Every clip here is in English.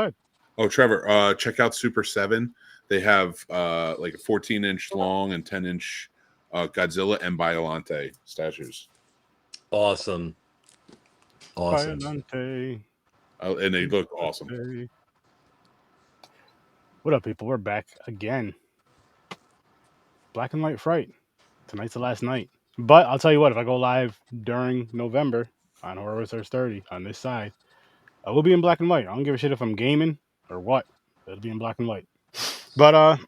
ahead. Oh, Trevor, check out Super 7. They have like a 14-inch long and 10-inch Godzilla and Biollante statues. Awesome. Biollante. And they look awesome. What up, people? We're back again. Black and White Fright. Tonight's the last night. But I'll tell you what, if I go live during November on HorrorWithSirSturdy on this side, I will be in black and white. I don't give a shit if I'm gaming or what. It'll be in black and white. But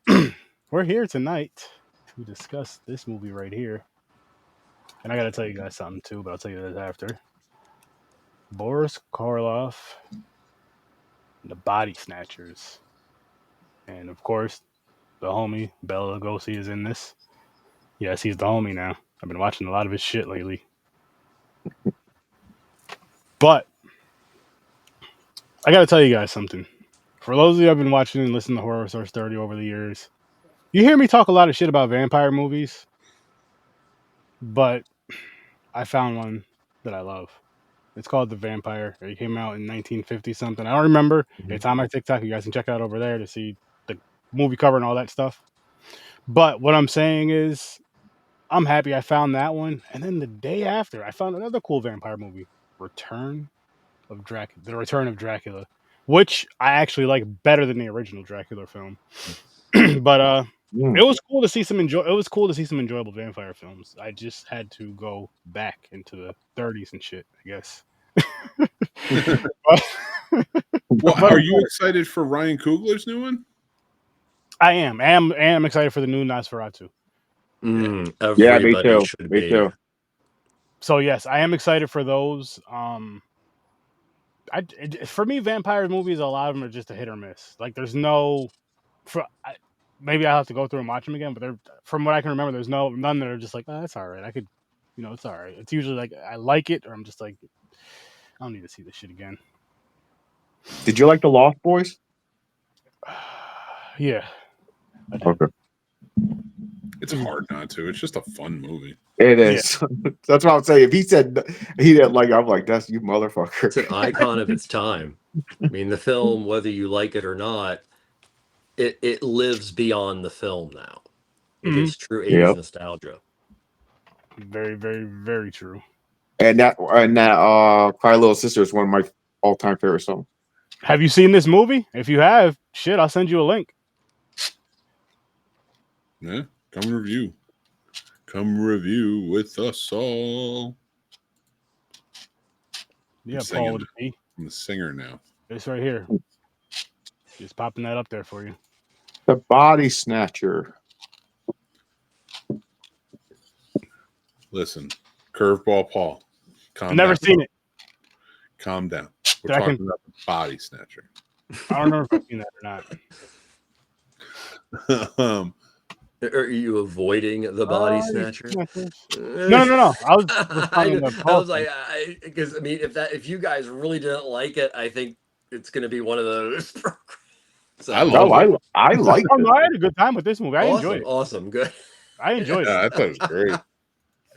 we're here tonight to discuss this movie right here. And I gotta tell you guys something too, but I'll tell you that after. Boris Karloff, the Body Snatchers. And of course, the homie Bela Lugosi is in this. Yes, he's the homie now. I've been watching a lot of his shit lately. But I gotta tell you guys something. For those of you who have been watching and listening to HorrorWithSirSturdy over the years, you hear me talk a lot of shit about vampire movies, but I found one that I love. It's called The Vampire. It came out in 1950 something. I don't remember. It's on my TikTok. You guys can check it out over there to see the movie cover and all that stuff. But what I'm saying is, I'm happy I found that one. And then the day after, I found another cool vampire movie, The Return of Dracula, which I actually like better than the original Dracula film. But it was cool to see some enjoyable vampire films. I just had to go back into the 30s and shit, I guess. Well, are you excited for Ryan Coogler's new one? I am excited for the new Nosferatu. Yeah, me too. Me too. So yes, I am excited for those. For me, vampire movies, a lot of them are just a hit or miss. Like, there's no, maybe I'll have to go through and watch them again. But from what I can remember, there's none that are just like, oh, that's all right. I could, it's all right. It's usually like I like it, or I'm just like, I don't need to see this shit again. Did you like The Lost Boys? Yeah. Okay. It's hard not to. It's just a fun movie. It is. Yeah. That's what I'm saying. If he said he didn't like it, I'm like, that's you motherfucker. It's an icon of its time. I mean, the film, whether you like it or not, it lives beyond the film now. It is true 80s nostalgia. Very, very, very true. And that Cry Little Sister is one of my all-time favorite songs. Have you seen this movie? If you have, shit, I'll send you a link. Yeah, come review. Come review with us all. Yeah, Paul with I'm the singer now. It's right here. Just popping that up there for you. The Body Snatcher. Listen, Curveball Paul. I've never seen it. Calm down. We're talking about the Body Snatcher. I don't know if I've seen that or not. Are you avoiding the Body Snatcher? No. I was like, because I mean, if you guys really didn't like it, I think it's going to be one of those. So, I like it. I had a good time with this movie. I enjoyed it. Awesome, good. I enjoyed it. I thought it was great.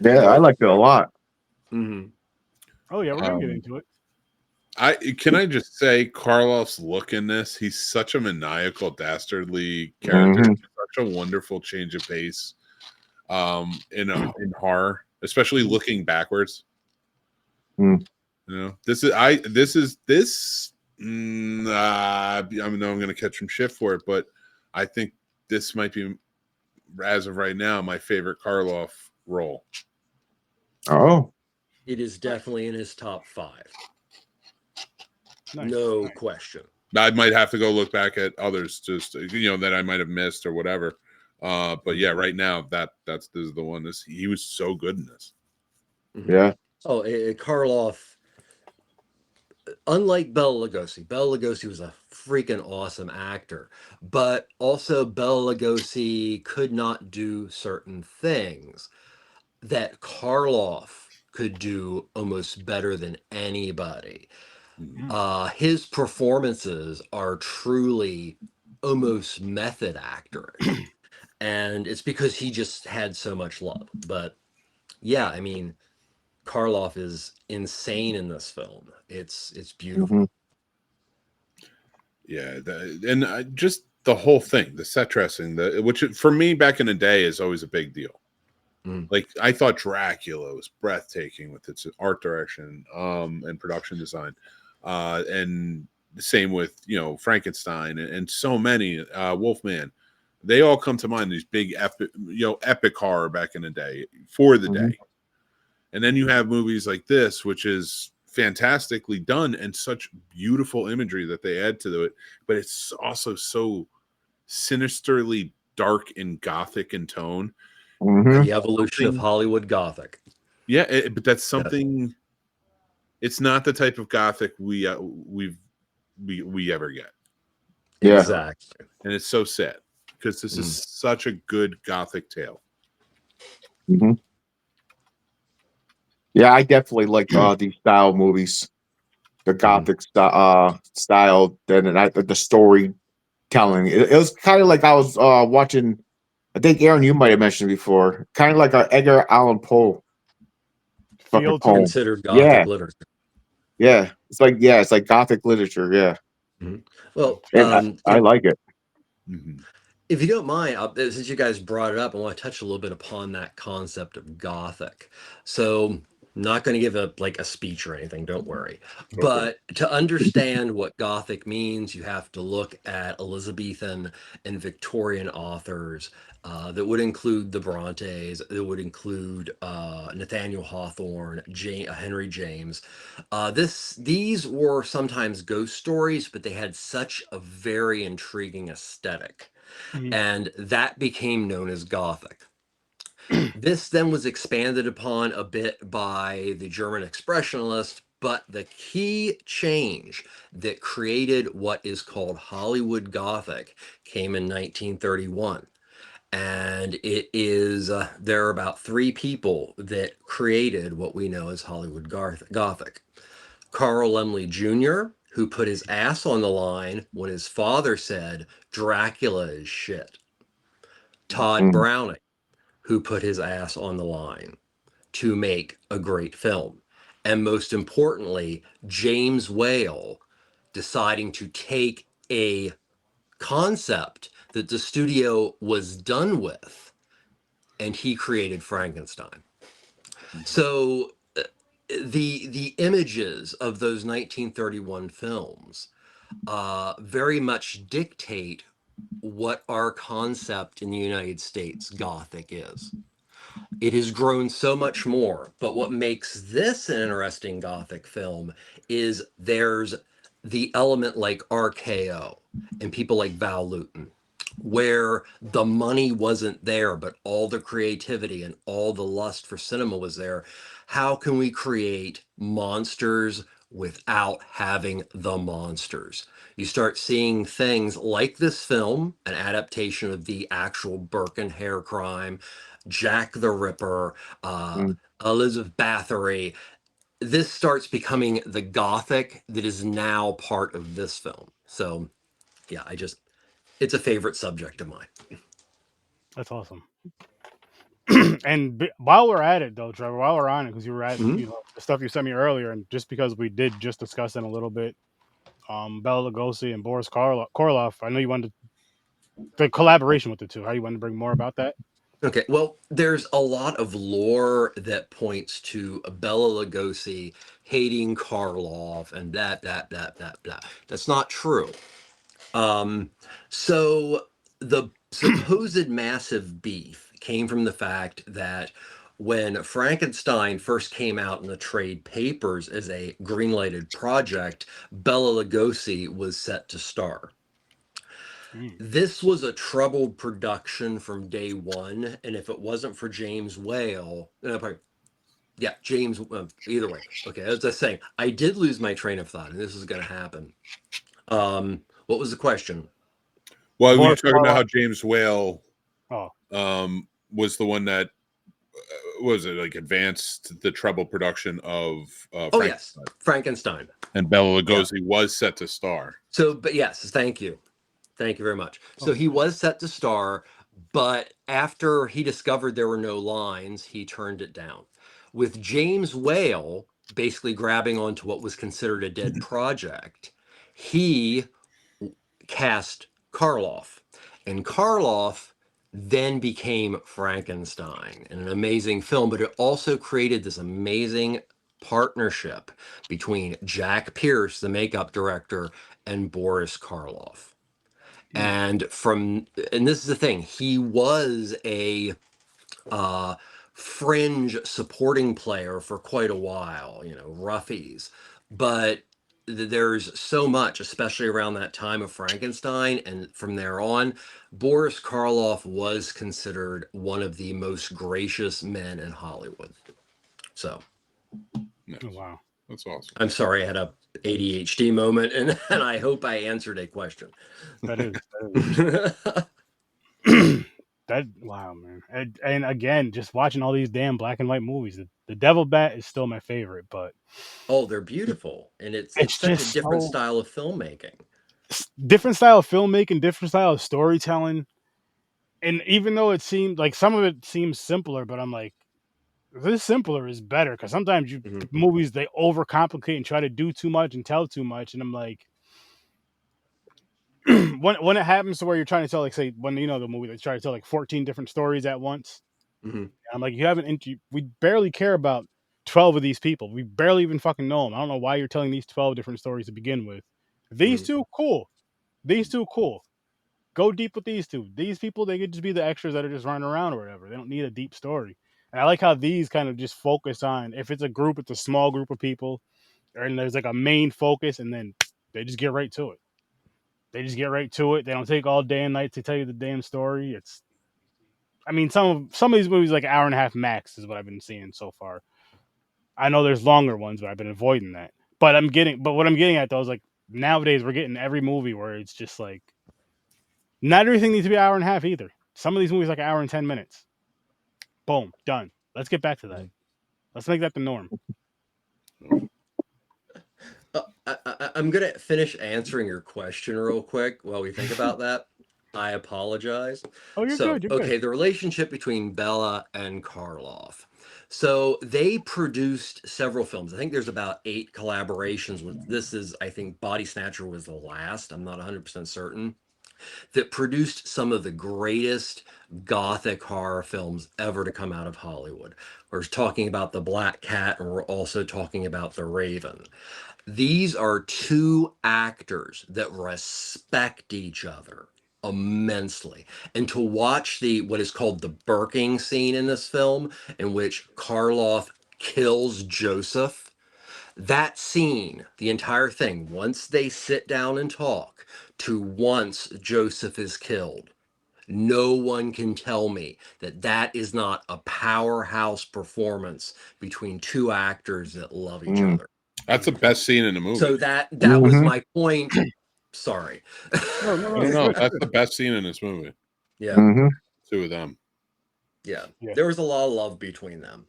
Yeah, I liked it a lot. Mm-hmm. Oh yeah, we're gonna get into it. Can I just say, Karloff's look in this? He's such a maniacal, dastardly character. Such a wonderful change of pace in horror, especially looking backwards. You know, I know I'm going to catch some shit for it, but I think this might be, as of right now, my favorite Karloff role. Oh, it is definitely in his top 5. Nice. No question. I might have to go look back at others, just that I might have missed or whatever. But yeah, right now this is the one. He was so good in this. Yeah. Oh, Karloff. Unlike Bela Lugosi was a freaking awesome actor, but also Bela Lugosi could not do certain things that Karloff could do almost better than anybody. His performances are truly almost method acting, and it's because he just had so much love. But yeah, I mean, Karloff is insane in this film. It's beautiful. Yeah, just the whole thing, the set dressing, which for me back in the day is always a big deal. Like I thought Dracula was breathtaking with its art direction and production design, and the same with Frankenstein and so many Wolfman. They all come to mind. These big epic horror back in the day for the day, and then you have movies like this, which is fantastically done and such beautiful imagery that they add to it, but it's also so sinisterly dark and gothic in tone. The evolution of Hollywood Gothic. Yeah, but that's something. It's not the type of Gothic we ever get. Yeah, exactly. And it's so sad because this is such a good Gothic tale. Yeah, I definitely like these style movies, the Gothic style. Then the storytelling. It was kind of like I was watching. I think Aaron, you might have mentioned before, kind of like Edgar Allan Poe. Fucking poem. Considered Gothic literature. Yeah, it's like Gothic literature. Yeah. Well, I like it. If you don't mind, since you guys brought it up, I want to touch a little bit upon that concept of Gothic. So, not going to give a speech or anything, don't worry. Okay. But to understand what Gothic means, you have to look at Elizabethan and Victorian authors. That would include the Brontes, that would include Nathaniel Hawthorne, Henry James. These were sometimes ghost stories, but they had such a very intriguing aesthetic. And that became known as Gothic. This then was expanded upon a bit by the German expressionist, but the key change that created what is called Hollywood Gothic came in 1931. And it is, there are about 3 people that created what we know as Hollywood Gothic. Carl Laemmle Jr., who put his ass on the line when his father said, Dracula is shit. Todd Browning, who put his ass on the line to make a great film. And most importantly, James Whale deciding to take a concept that the studio was done with, and he created Frankenstein. So the images of those 1931 films very much dictate what our concept in the United States Gothic is. It has grown so much more, but what makes this an interesting Gothic film is there's the element like RKO and people like Val Lewton, where the money wasn't there, but all the creativity and all the lust for cinema was there. How can we create monsters without having the monsters? You start seeing things like this film, an adaptation of the actual Burke and Hare crime, Jack the Ripper, Elizabeth Bathory. This starts becoming the Gothic that is now part of this film. So, yeah, it's a favorite subject of mine. That's awesome. And while we're at it, though, Trevor, while we're on it, because you were at the stuff you sent me earlier, and just because we did just discuss it a little bit, Bela Lugosi and Boris Karloff, I know you wanted the collaboration with the two. How you want to bring more about that? Okay, well, there's a lot of lore that points to Bela Lugosi hating Karloff and that. That's not true. So the supposed massive beef came from the fact that when Frankenstein first came out in the trade papers as a green-lighted project, Bela Lugosi was set to star. This was a troubled production from day one, and if it wasn't for James Whale, James, either way. Okay, as I was saying, I did lose my train of thought, and this is going to happen. What was the question? Well, we were talking about how James Whale was the one that advanced the troubled production of Frankenstein. Yes, Frankenstein. And Bela Lugosi was set to star. So, but yes, thank you. Thank you very much. So he was set to star, but after he discovered there were no lines, he turned it down. With James Whale basically grabbing onto what was considered a dead project, he cast Karloff. And Karloff then became Frankenstein in an amazing film, but it also created this amazing partnership between Jack Pierce, the makeup director, and Boris Karloff. And this is the thing, he was a fringe supporting player for quite a while, roughies. But there's so much, especially around that time of Frankenstein, and from there on, Boris Karloff was considered one of the most gracious men in Hollywood. So, Nice. Oh, wow. That's awesome. I'm sorry I had a ADHD moment, and I hope I answered a question. That is. That wow, man. And again, just watching all these damn black and white movies. The Devil Bat is still my favorite, but Oh, they're beautiful, and it's such a just different so style of filmmaking. different style of filmmaking, different style of storytelling. And even though it seemed like some of it seems simpler, but I'm like, this simpler is better because sometimes movies they overcomplicate and try to do too much and tell too much, and I'm like, when it happens to where you're trying to tell, like, say, when the movie they try to tell like 14 different stories at once. I'm like, you haven't. We barely care about 12 of these people. We barely even fucking know them. I don't know why you're telling these 12 different stories to begin with. These two, cool. These two, cool. Go deep with these two. These people, they could just be the extras that are just running around or whatever. They don't need a deep story. And I like how these kind of just focus on, if it's a group, it's a small group of people, and there's like a main focus, and then they just get right to it. They just get right to it. They don't take all day and night to tell you the damn story. I mean, some of these movies like an hour and a half max is what I've been seeing so far. I know there's longer ones, but I've been avoiding that. But what I'm getting at though is like nowadays we're getting every movie where it's just like not everything needs to be an hour and a half either. Some of these movies like an hour and 10 minutes. Boom, done. Let's get back to that. Let's make that the norm. I'm going to finish answering your question real quick while we think about that. I apologize. Oh, you're good. You're okay, good. the relationship between Bela and Karloff. So they produced several films. I think there's about 8 collaborations with this is, I think Body Snatcher was the last. I'm not 100% certain. That produced some of the greatest Gothic horror films ever to come out of Hollywood. We're talking about The Black Cat, and we're also talking about The Raven. These are two actors that respect each other immensely. And to watch what is called the Birking scene in this film, in which Karloff kills Joseph, that scene, the entire thing, once they sit down and talk, to once Joseph is killed, no one can tell me that is not a powerhouse performance between two actors that love each other. That's the best scene in the movie. So that was my point. Sorry. No, that's the best scene in this movie. Yeah. Two of them. Yeah. There was a lot of love between them.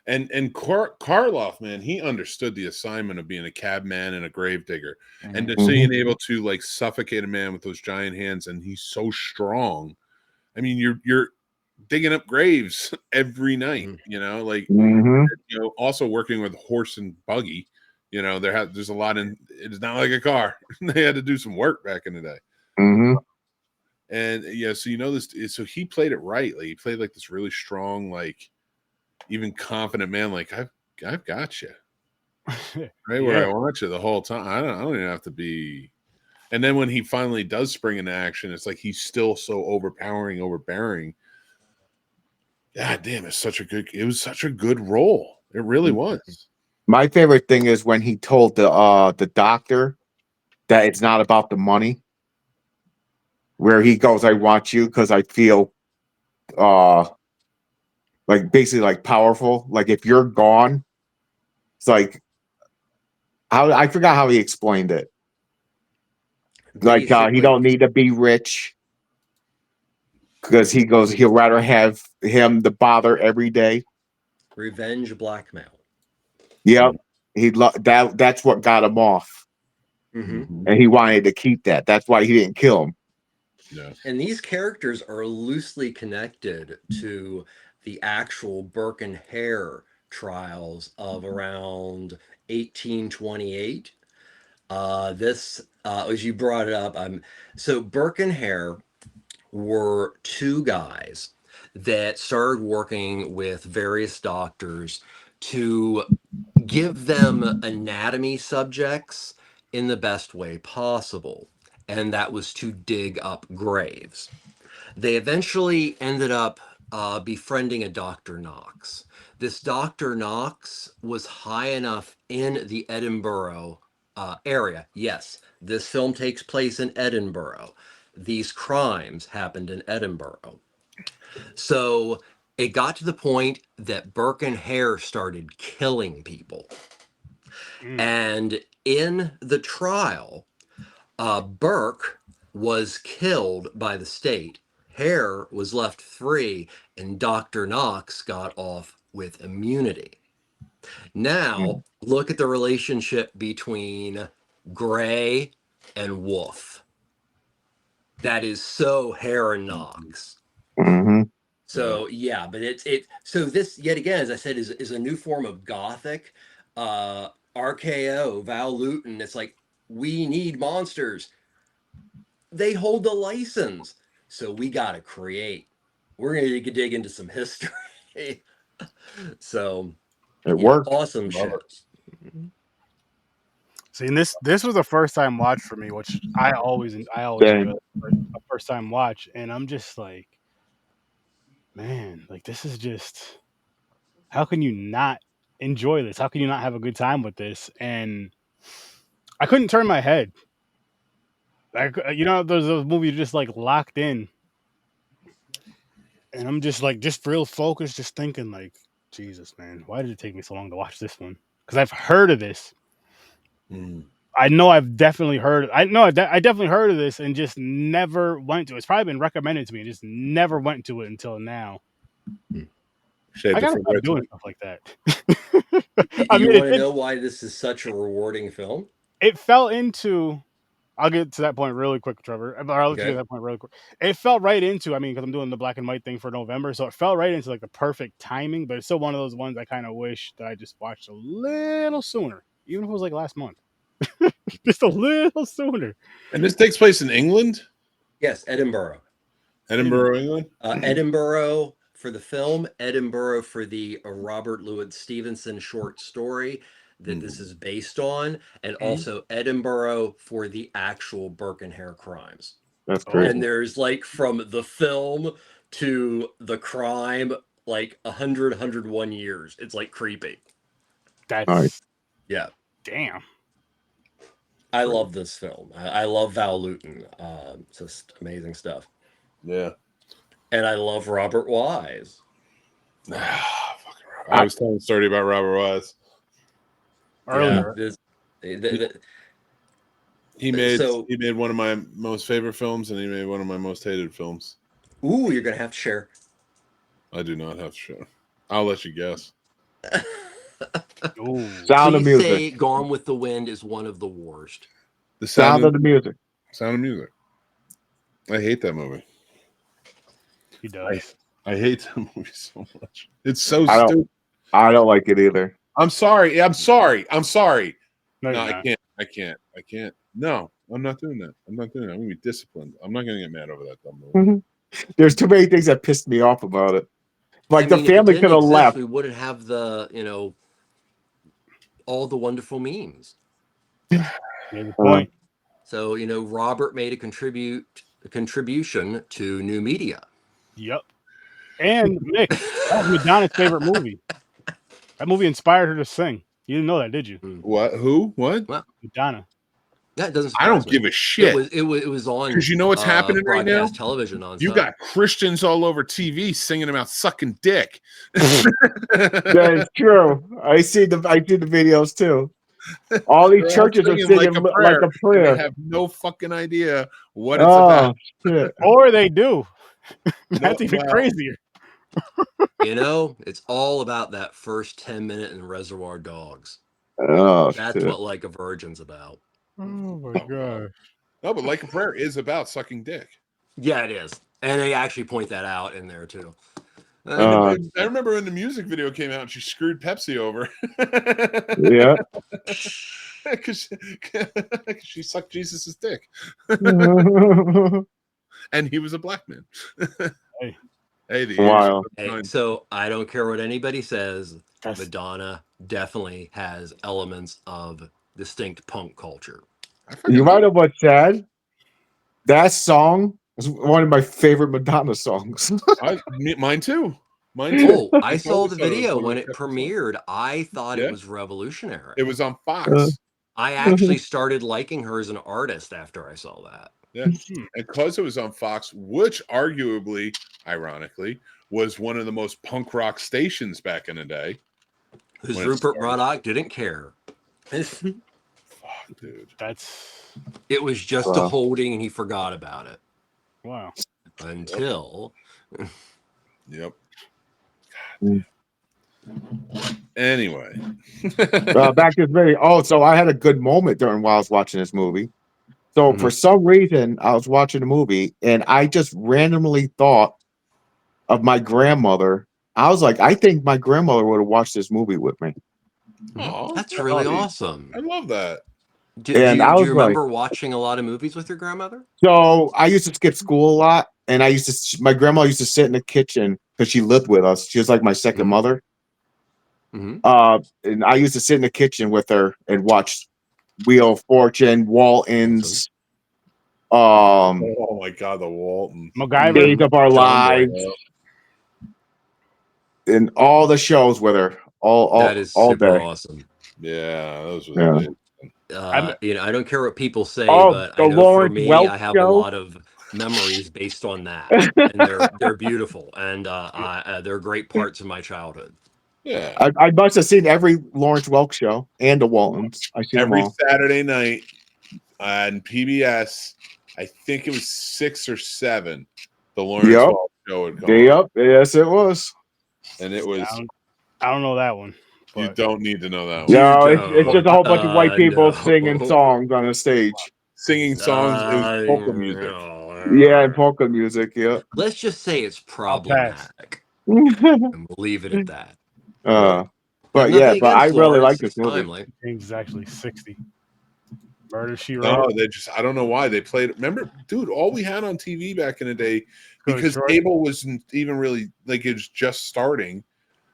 And Karloff, man, he understood the assignment of being a cabman and a gravedigger, and to being able to like suffocate a man with those giant hands, and he's so strong. I mean, you're digging up graves every night, like also working with horse and buggy. There's a lot in. It's not like a car. They had to do some work back in the day. And so this. So he played it right. Like he played like this really strong, like even confident man. Like I've got you right where I want you the whole time. I don't even have to be. And then when he finally does spring into action, it's like he's still so overbearing. God damn, it was such a good role. It really was. My favorite thing is when he told the doctor that it's not about the money. Where he goes, I want you because I feel like basically like powerful. Like if you're gone, it's like I forgot how he explained it. Like he don't need to be rich because he goes, he'll rather have him to bother every day. Revenge blackmail. Yep. That's what got him off. And he wanted to keep that. That's why he didn't kill him. Yeah. And these characters are loosely connected to the actual Burke and Hare trials of around 1828. This, as you brought it up, so Burke and Hare were two guys that started working with various doctors to give them anatomy subjects in the best way possible, and that was to dig up graves. They eventually ended up befriending a Dr. Knox. This Dr. Knox was high enough in the Edinburgh area. Yes, this film takes place in Edinburgh. These crimes happened in Edinburgh. So it got to the point that Burke and Hare started killing people. And in the trial, Burke was killed by the state. Hare was left free, and Dr. Knox got off with immunity. Now, look at the relationship between Gray and Wolf. That is so Hare and Knox. Mm-hmm. So yeah, but so this yet again, as I said, is a new form of Gothic. RKO, Val Lewton. It's like, we need monsters. They hold the license, so we got to create. We're going to dig into some history. So It worked. Awesome shit. See, and this was a first time watch for me, which I always Dang. enjoy a first time watch, and I'm just like, man, like this is just, how can you not enjoy this? How can you not have a good time with this? And I couldn't turn my head. Like, you know, those movies just like locked in, and I'm just like, just real focused, just thinking like, Jesus, man, why did it take me so long to watch this one? Because I've heard of this. I know I've definitely heard. I definitely heard of this and just never went to it. It's probably been recommended to me and just never went to it until now. I gotta stop doing stuff like that. I mean, you want to know why this is such a rewarding film? It fell into. I'll get to that point really quick, Trevor. I'll get to that point really quick. It fell right into. I mean, because I'm doing the black and white thing for November, so it fell right into like the perfect timing. But it's still one of those ones I kind of wish that I just watched a little sooner, even if it was like last month. Just a little sooner. And this takes place in England? Yes, Edinburgh. Edinburgh, England? Edinburgh for the film, Edinburgh for the Robert Louis Stevenson short story that this is based on, and also Edinburgh for the actual Burke and Hare crimes. That's great. And there's like from the film to the crime, like 101 years. It's like creepy. That's nice. Yeah. Damn. I love this film. I love Val Lewton. It's just amazing stuff. Yeah. And I love Robert Wise. I was telling a story about Robert Wise. Earlier. Yeah, he made one of my most favorite films, and he made one of my most hated films. Ooh, you're gonna have to share. I do not have to share. I'll let you guess. Sound of Music. Say Gone with the Wind is one of the worst. The Sound of the Music. Sound of Music. I hate that movie. He does. I hate that movie so much. It's so stupid. I don't like it either. I'm sorry. I'm sorry. No, I can't. No, I'm not doing that. I'm not doing that. I'm gonna be disciplined. I'm not gonna get mad over that dumb movie. There's too many things that pissed me off about it. Like the family could have left. We wouldn't have the, all the wonderful memes. Good point. So, Robert made a contribution to new media. Yep. And Mick, that was Madonna's favorite movie. That movie inspired her to sing. You didn't know that, did you? What? Who? What? Madonna. That doesn't. I don't give a shit. It was on because you know what's happening right now. Television on. You got Christians all over TV singing about sucking dick. That is true. I see the videos too. All these churches are singing like a prayer. They have no fucking idea what it's about. Shit. Or they do. That's even crazier. It's all about that first 10-minute in Reservoir Dogs. That's what Like a Virgin's about. Oh my god. No, but Like a Prayer is about sucking dick. Yeah, it is. And they actually point that out in there too. I remember when the music video came out and she screwed Pepsi over. Yeah. because she sucked Jesus's dick, and he was a black man. Hey. Hey, the Wow. Hey, so I don't care what anybody says. That's- Madonna definitely has elements of distinct punk culture. You might know what's sad? That song is one of my favorite Madonna songs. Mine too. Mine too. Oh, I saw the always thought it was video one of when my it favorite songs. premiered. I thought Yeah. it was revolutionary. It was on Fox. I actually started liking her as an artist after I saw that. Yeah, and because it was on Fox, which arguably, ironically, was one of the most punk rock stations back in the day. Because when it Rupert started. Murdoch didn't care. Fuck, dude. That's It was just a holding and he forgot about it. wow. Until Yep. Anyway. Back to this video. Oh, so I had a good moment during while I was watching this movie. So for some reason, I was watching the movie and I just randomly thought of my grandmother. I was like, I think my grandmother would have watched this movie with me. Aw, that's really awesome. I love that. Do And I you was remember watching a lot of movies with your grandmother? So I used to skip school a lot, and I used to. My grandma used to sit in the kitchen because she lived with us. She was like my second mother. And I used to sit in the kitchen with her and watch Wheel of Fortune, Waltons. Oh my God, the Waltons, MacGyver, Days of Our John Lives, and all the shows with her. All that is all super day. awesome. Yeah, those were Yeah. You know, I don't care what people say, Oh, but the I know Lawrence for me, Welk I have show? a lot of memories based on that, and they're beautiful, and they're great parts of my childhood. Yeah, I must have seen every Lawrence Welk show and the Waltons. I seen them every all. Saturday night on PBS. I think it was 6 or 7. The Lawrence Welk show would come on. Yep. Yes, it was. And it was. I don't know that one. You But don't need to know that one. No, it's just a whole bunch of white people singing songs on a stage. Singing songs. It was polka music. Yeah, and polka music. Yeah. Let's just say it's problematic, but and we'll leave it at that. yeah, but I really like this movie. Timely. James is actually 60. Murder, She Wrote. No, they just, I don't know why they played. Remember, dude, all we had on TV back in the day, because Detroit. cable wasn't even really, like, it was just starting.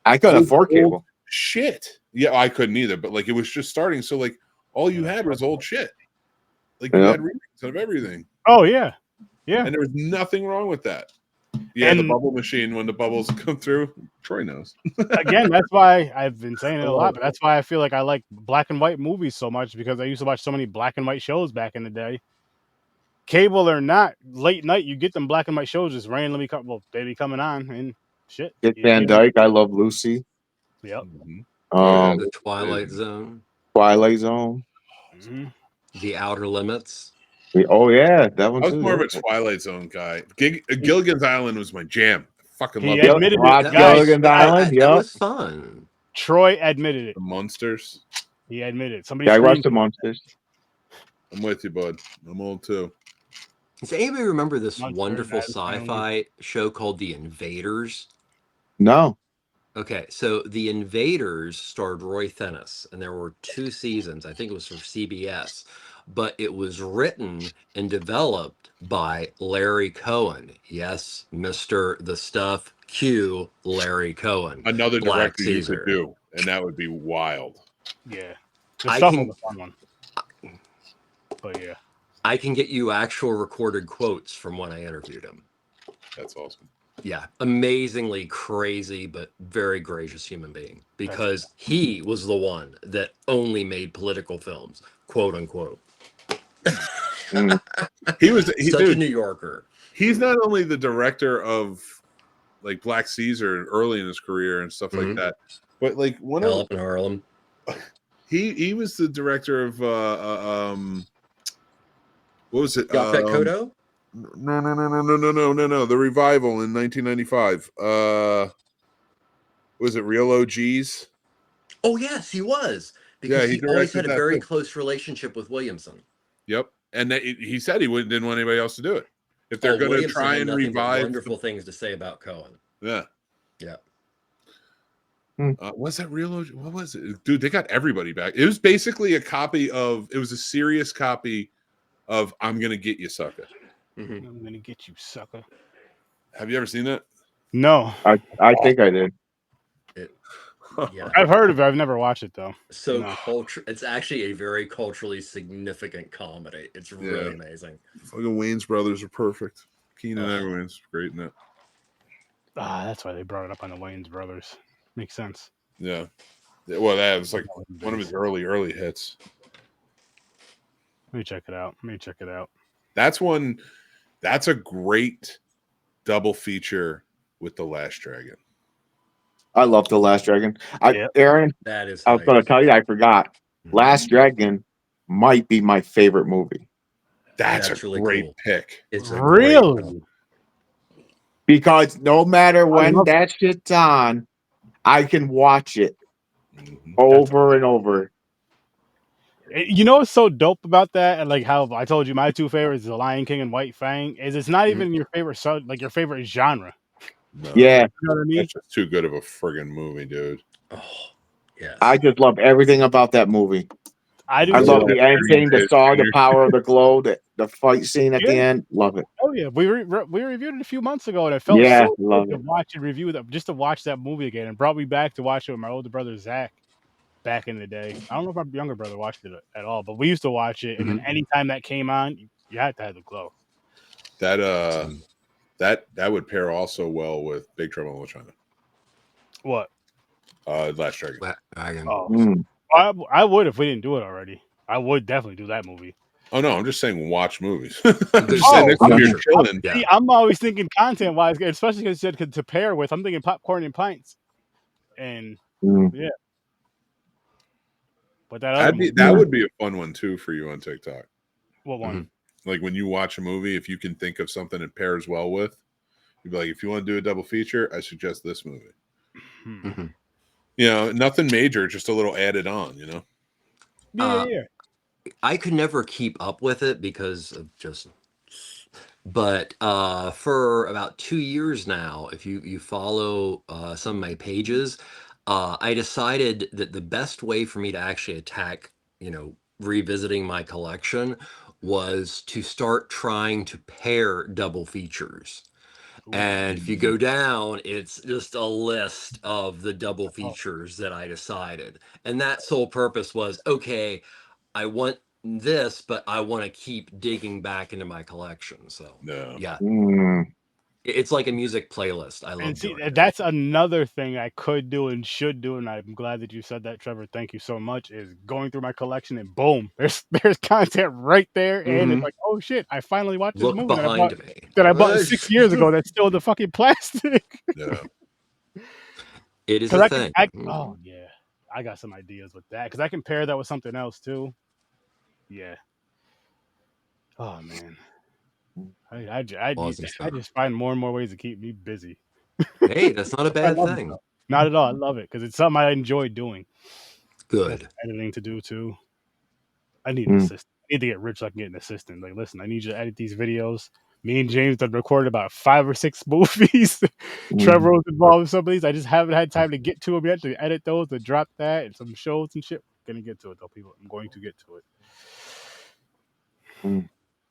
I couldn't afford cable. Shit. Yeah, I couldn't either, but like it was just starting. So, like, all you had was old shit. Like, you had remakes of everything. Oh, yeah. Yeah. And there was nothing wrong with that. Yeah, And the bubble machine, when the bubbles come through, Troy knows. again, that's why I've been saying it a lot, but that's why I feel like I like black and white movies so much, because I used to watch so many black and white shows back in the day. Cable or not, late night, you get them black and white shows just randomly come. Well, they be coming on and shit. Dick Van Dyke, I Love Lucy. Yep. The Twilight Zone. Twilight Zone. The Outer Limits. Oh yeah, that one I was too. more of a Twilight Zone guy. Gilligan's Island was my jam. I fucking He loved it. admitted it. Guys, Gilligan's Island. That was fun. Troy admitted it. The Monsters. He admitted it. Somebody. Yeah, I watched screamed. the Monsters. I'm with you, bud. I'm old too. Does anybody remember this Monster, wonderful that is sci-fi show called The Invaders? No. Okay, so The Invaders starred Roy Thennis, and there were 2 seasons. I think it was for CBS, but it was written and developed by Larry Cohen. Yes, Mr. The Stuff Q, Larry Cohen. Another Black director you Caesar. could do, and that would be wild. Yeah. The I stuff can- was a fun one. But yeah. I can get you actual recorded quotes from when I interviewed him. That's awesome. Yeah, amazingly crazy, but very gracious human being, because he was the one that only made political films, quote unquote. He was Such a New Yorker. He's not only the director of like Black Caesar early in his career and stuff like that, but like one Hell of up in Harlem. he was the director of what was it? Got that Kodo? No. The revival in 1995. Was it Real OGs? Oh yes, he was. Because Yeah, he he always directed had a that very too. close relationship with Williamson. Yep. And he said he didn't want anybody else to do it. If they're going to Williamson try had and nothing but revive wonderful things to say about Cohen. Yeah. Yeah. Was that real? What was it? Dude, they got everybody back. It was basically a copy of, it was a serious copy of I'm Gonna Get You, Sucker. I'm gonna get you, sucker. Have you ever seen that? No. I think I did. Yeah. I've heard of it. I've never watched it though. So No. it's actually a very culturally significant comedy. It's really amazing. Fucking Wayne's brothers are perfect. Keenan and Wayne's great in it. That's why they brought it up on the Wayans brothers. Makes sense. Yeah. Well, that was like one of his early hits. Let me check it out. That's a great double feature with The Last Dragon. I love The Last Dragon. Aaron, That is I was going to tell you, I forgot. Last Dragon might be my favorite movie. That's a really great cool. pick. It's Really? Because no matter when that shit's on, I can watch it over and over. You know what's so dope about that, and like how I told you my two favorites, The Lion King and White Fang, is it's not even your favorite your favorite genre. No, Yeah. You know what I mean? That's just too good of a friggin' movie, dude. Oh, yes. I just love everything about that movie. I do. I love too. the ending, the song, the power of the glow, the fight scene at the end. Love it. Oh yeah, we reviewed it a few months ago, and it felt so good to watch and review that, just to watch that movie again, and brought me back to watch it with my older brother Zach back in the day. I don't know if my younger brother watched it at all, but we used to watch it, and then anytime that came on, you had to have the glow. That would pair also well with Big Trouble in Little China. What? Last Dragon. I would if we didn't do it already. I would definitely do that movie. Oh no, I'm just saying watch movies. I'm just saying you're chilling. I'm always thinking content wise, especially because you said to pair with. I'm thinking popcorn and pints, and yeah. But that would be a fun one too for you on TikTok. What one? Like when you watch a movie, if you can think of something it pairs well with, you'd be like, if you want to do a double feature, I suggest this movie. You know, nothing major, just a little added on. You know. Yeah. I could never keep up with it because of but for about 2 years now, if you follow some of my pages, I decided that the best way for me to actually attack, revisiting my collection was to start trying to pair double features. And if you go down, it's just a list of the double features that I decided. And that sole purpose was, okay, I want this, but I want to keep digging back into my collection. So yeah, it's like a music playlist. I love doing it. That's another thing I could do and should do, and I'm glad that you said that, Trevor. Thank you so much. Is going through my collection and boom, there's content right there, and it's like, oh shit, I finally watched this movie that I bought 6 years ago. That's still in the fucking plastic. Yeah, it is a thing. Oh yeah, I got some ideas with that because I can pair that with something else too. Yeah. Oh man. I just find more and more ways to keep me busy. Hey, that's not a bad thing. Not at all. I love it because it's something I enjoy doing. Good. Editing to do too. I need an assistant. I need to get rich so I can get an assistant. Like, listen, I need you to edit these videos. Me and James have recorded about 5 or 6 movies. Trevor was involved in some of these. I just haven't had time to get to them yet to edit those, to drop that, and some shows and shit. I'm gonna get to it though, people. I'm going to get to it.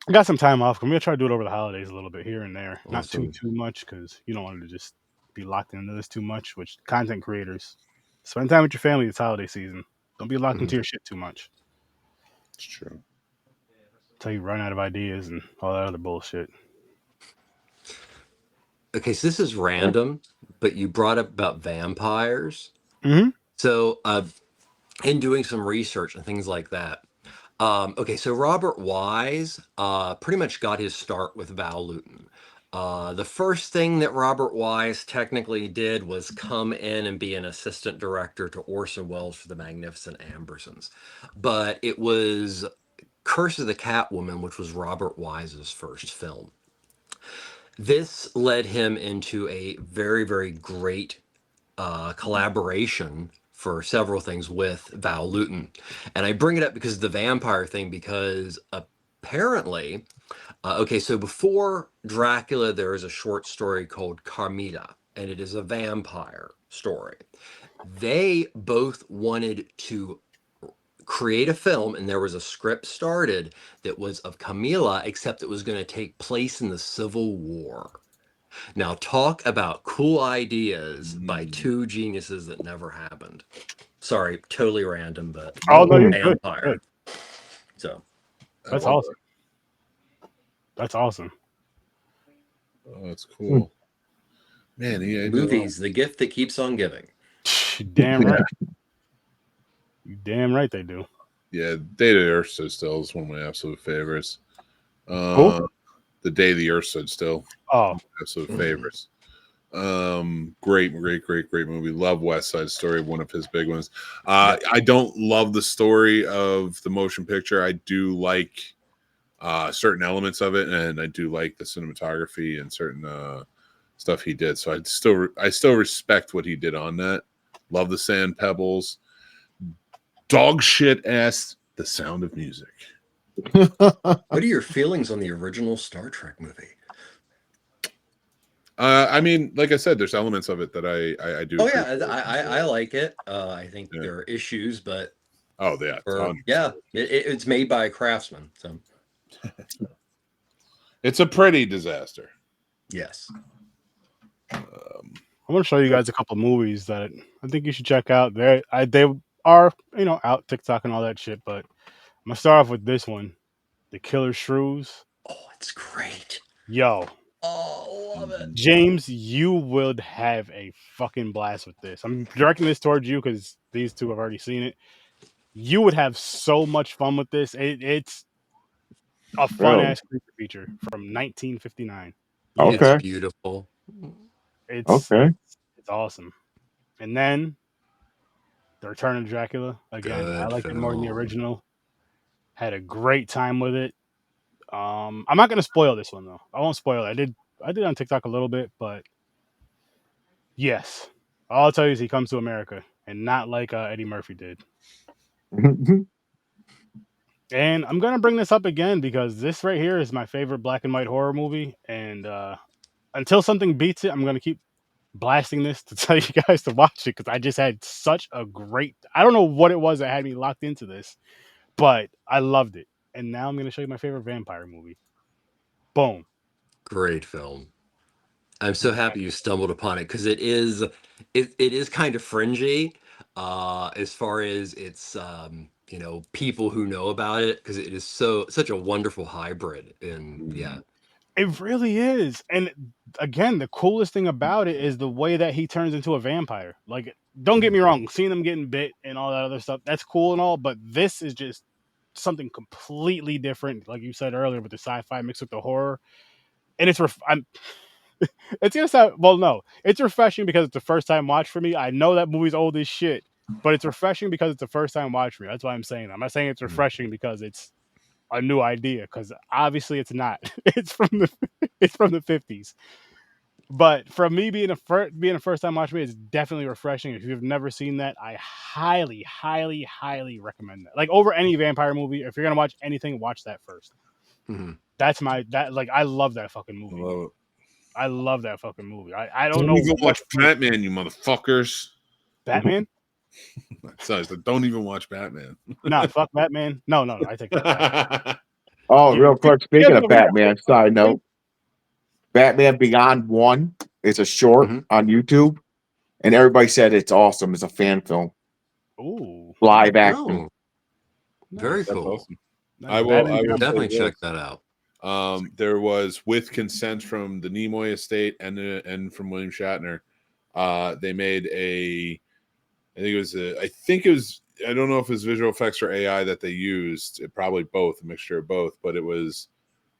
I got some time off. I'm gonna try to do it over the holidays a little bit here and there. Not too much because you don't want to just be locked into this too much. Which content creators, spend time with your family this holiday season. Don't be locked into your shit too much. It's true. Until you run out of ideas and all that other bullshit. Okay, so this is random, but you brought up about vampires. So in doing some research and things like that. Okay, so Robert Wise pretty much got his start with Val Lewton. The first thing that Robert Wise technically did was come in and be an assistant director to Orson Welles for The Magnificent Ambersons. But it was Curse of the Catwoman, which was Robert Wise's first film. This led him into a very, very great collaboration for several things with Val Lewton. And I bring it up because of the vampire thing, because apparently, okay, so before Dracula, there is a short story called Carmilla, and it is a vampire story. They both wanted to create a film, and there was a script started that was of Camila, except it was going to take place in the Civil War. Now, talk about cool ideas by two geniuses that never happened. Sorry, totally random, but Oh no, you're good. vampire. Good. So That's awesome. That's awesome. Oh, that's cool. Man, movies, the gift that keeps on giving. Damn right. You damn right they do. Yeah, Day the Earth Stood Still is one of my absolute favorites. Who? The Day the Earth Stood Still. Oh, Absolute favorites. Great movie. Love West Side Story, one of his big ones. I don't love the story of the motion picture. I do like certain elements of it, and I do like the cinematography and certain stuff he did. So I still respect what he did on that. Love the sand pebbles. Dog shit ass The Sound of Music. What are your feelings on the original Star Trek movie? I mean, like I said, there's elements of it that I do. Oh yeah, I like it. I think there are issues, but it's made by a craftsman, so it's a pretty disaster. Yes. I want to show you guys a couple movies that I think you should check out. They are out TikTok and all that shit, but I'm gonna start off with this one, The Killer Shrews. Oh, it's great. Yo. Oh, love it. James, you would have a fucking blast with this. I'm directing this towards you because these two have already seen it. You would have so much fun with this. It's a fun ass creature feature from 1959. Okay. It's beautiful. It's awesome. And then The Return of Dracula. Again, Good I like it film. more than the original. Had a great time with it. I'm not gonna spoil this one though. I won't spoil it. I did on TikTok a little bit, but yes. All I'll tell you is he comes to America and not like Eddie Murphy did. And I'm gonna bring this up again because this right here is my favorite black and white horror movie. And until something beats it, I'm gonna keep blasting this to tell you guys to watch it because I just had such a great. I don't know what it was that had me locked into this, but I loved it. And now I'm gonna show you my favorite vampire movie. Boom. Great film. I'm so happy you stumbled upon it because it is kind of fringy as far as it's people who know about it, because it is such a wonderful hybrid. And yeah, It really is. And again, the coolest thing about it is the way that he turns into a vampire. Like, don't get me wrong, seeing him getting bit and all that other stuff, that's cool and all, but this is just something completely different, like you said earlier, with the sci-fi mixed with the horror. And it's it's gonna sound, well, no, it's refreshing because it's the first time watch for me. I know that movie's old as shit, but it's refreshing because it's the first time watch for me. That's why I'm saying that. I'm not saying it's refreshing because it's a new idea, because obviously it's not. It's from the 50s. But for me being a first time watch for me, it's definitely refreshing. If you've never seen that, I highly, highly, highly recommend that. Like, over any vampire movie, if you're gonna watch anything, watch that first. That's I love that fucking movie. I love that fucking movie. I don't know. Even watch Batman, you motherfuckers. Batman? So don't even watch Batman. Nah, fuck Batman. No, I take that back. Real quick, speaking of Batman, side note, Batman Beyond 1 is a short on YouTube, and everybody said it's awesome. It's a fan film. Ooh. Live action. Very cool. Awesome. I will definitely check that out. There was, with consent from the Nimoy estate and from William Shatner, they made I don't know if it was visual effects or AI that they used. Probably both, a mixture of both, but it was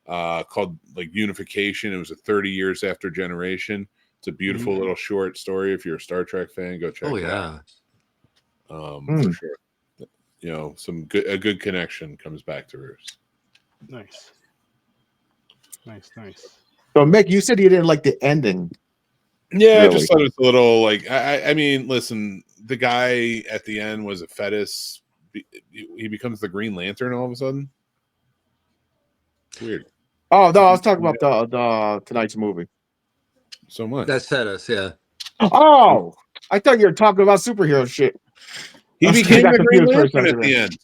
called like Unification. It was a 30 years after Generation. It's a beautiful little short story. If you're a Star Trek fan, go check it out. For sure. A good connection comes back to roost. Nice. So, Mick, you said you didn't like the ending. Yeah, really? I just thought it was a little like, I mean, listen, the guy at the end was a fetus. He becomes the Green Lantern all of a sudden. It's weird. Oh, no, I was talking about the tonight's movie. So much. That's fetus, yeah. Oh, I thought you were talking about superhero shit. He I became got the Green confused for a Lantern at second the there. end.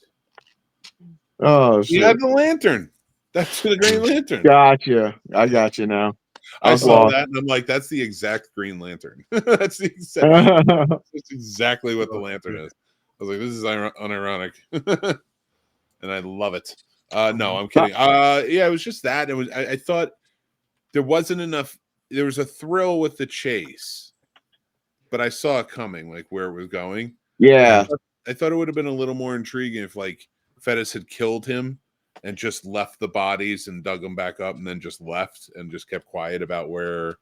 Oh He shit! had the lantern. That's the Green Lantern. Gotcha. I got you now. I saw lost. that and I'm like, that's the exact Green Lantern. That's the exact. That's exactly what the lantern is. I was like, this is unironic, and I love it. No, I'm kidding. Yeah, it was just that. It was. I thought there wasn't enough. There was a thrill with the chase, but I saw it coming, like where it was going. Yeah. I thought it would have been a little more intriguing if like Fettis had killed him and just left the bodies and dug them back up and then just left and just kept quiet about where,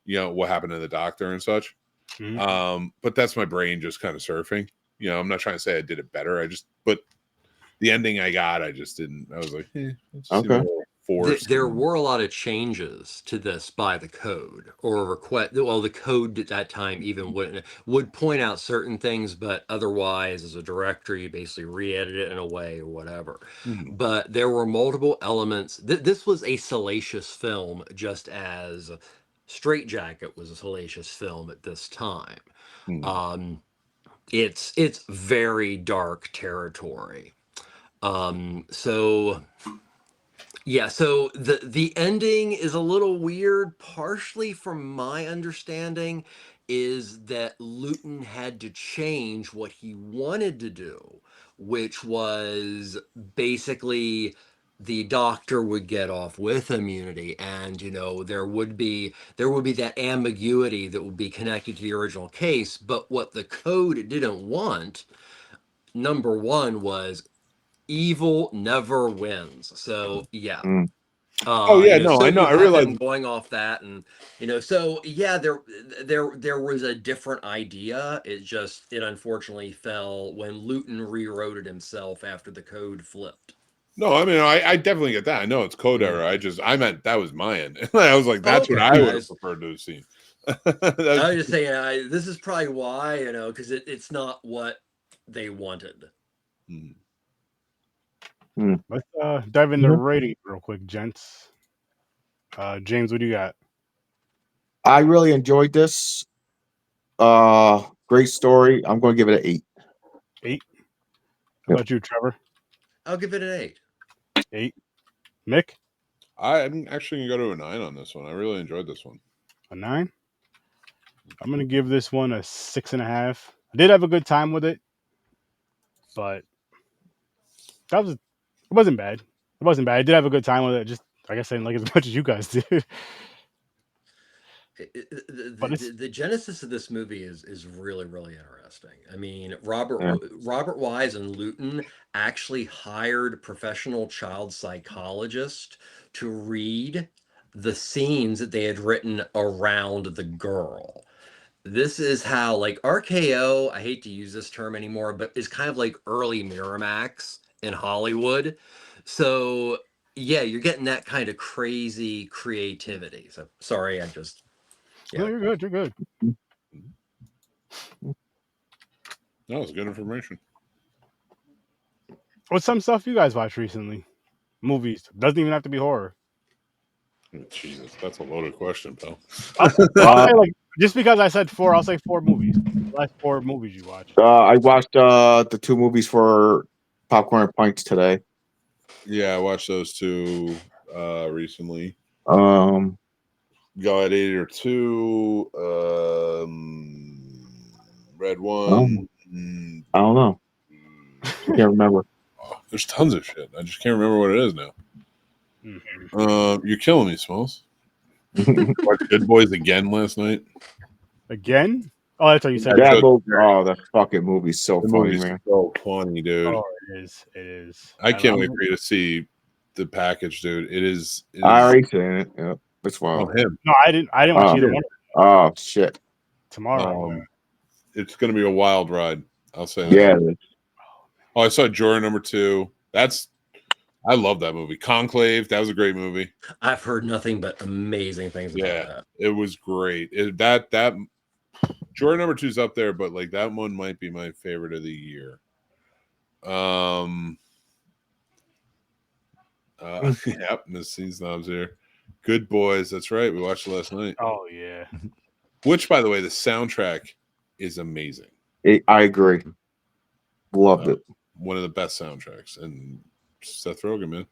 what happened to the doctor and such. Mm-hmm. But that's my brain just kind of surfing. I'm not trying to say I did it better. But the ending I got, I just didn't. I was like, Okay. There were a lot of changes to this by the code or request. Well, the code at that time even would point out certain things, but otherwise, as a director, you basically re-edit it in a way or whatever. Mm-hmm. But there were multiple elements. This was a salacious film, just as Straight Jacket was a salacious film at this time. Mm-hmm. It's very dark territory. So the ending is a little weird. Partially from my understanding is that Luton had to change what he wanted to do, which was basically the doctor would get off with immunity, and there would be that ambiguity that would be connected to the original case. But what the code didn't want, number one, was evil never wins. So yeah. Mm. Oh yeah, no, So I know. you I have realized him going off that, and so yeah, there was a different idea. It unfortunately fell when Luton rewrote it himself after the code flipped. No, I mean, I definitely get that. I know it's code error. I meant that was my end. I was like, that's what I would have preferred to have seen. I was just saying, this is probably why, because it's not what they wanted. Let's dive into rating real quick, gents. James, what do you got? I really enjoyed this. Great story. I'm going to give it an 8. 8. How about you, Trevor? I'll give it an 8. 8. Mick? I'm actually going to go to a 9 on this one. I really enjoyed this one. A 9? I'm going to give this one a 6.5. I did have a good time with it, but it wasn't bad. It wasn't bad. I did have a good time with it. Just, I guess I didn't like it as much as you guys did. The genesis of this movie is really, really interesting. I mean, Robert Wise and Luton actually hired professional child psychologists to read the scenes that they had written around the girl. This is how, like, RKO, I hate to use this term anymore, but is kind of like early Miramax in Hollywood. So yeah, you're getting that kind of crazy creativity. So sorry, No, you're good. You're good. That was good information. What's some stuff you guys watched recently? Movies. Doesn't even have to be horror. Oh, Jesus, that's a loaded question, pal. I'll say, like, just because I said 4, I'll say 4 movies. The last 4 movies you watched. I watched the 2 movies for Popcorn and Pints today. Yeah, I watched those 2 recently. Gladiator 2, Red 1. I don't know. I can't remember. There's tons of shit. I just can't remember what it is now. You're killing me, Smalls. Watched Good Boys again last night. Again? Oh, that's what you said. That fucking movie's so funny, man. So funny, dude. Oh, it is. It is. I can't wait for you to see the package, dude. It is. I already seen it. Yeah, it's wild. Oh, him. No, I didn't watch either one. Oh shit! Tomorrow. It's gonna be a wild ride. I'll say that. Yeah. Oh, I saw Juror number 2. I love that movie. Conclave. That was a great movie. I've heard nothing but amazing things about that. It was great. That Juror number 2 is up there, but like that one might be my favorite of the year. Yep, Miss Scene Snobs here. Good Boys. That's right. We watched it last night. Oh yeah. Which, by the way, the soundtrack is amazing. I agree. Loved it. One of the best soundtracks, and Seth Rogen, man.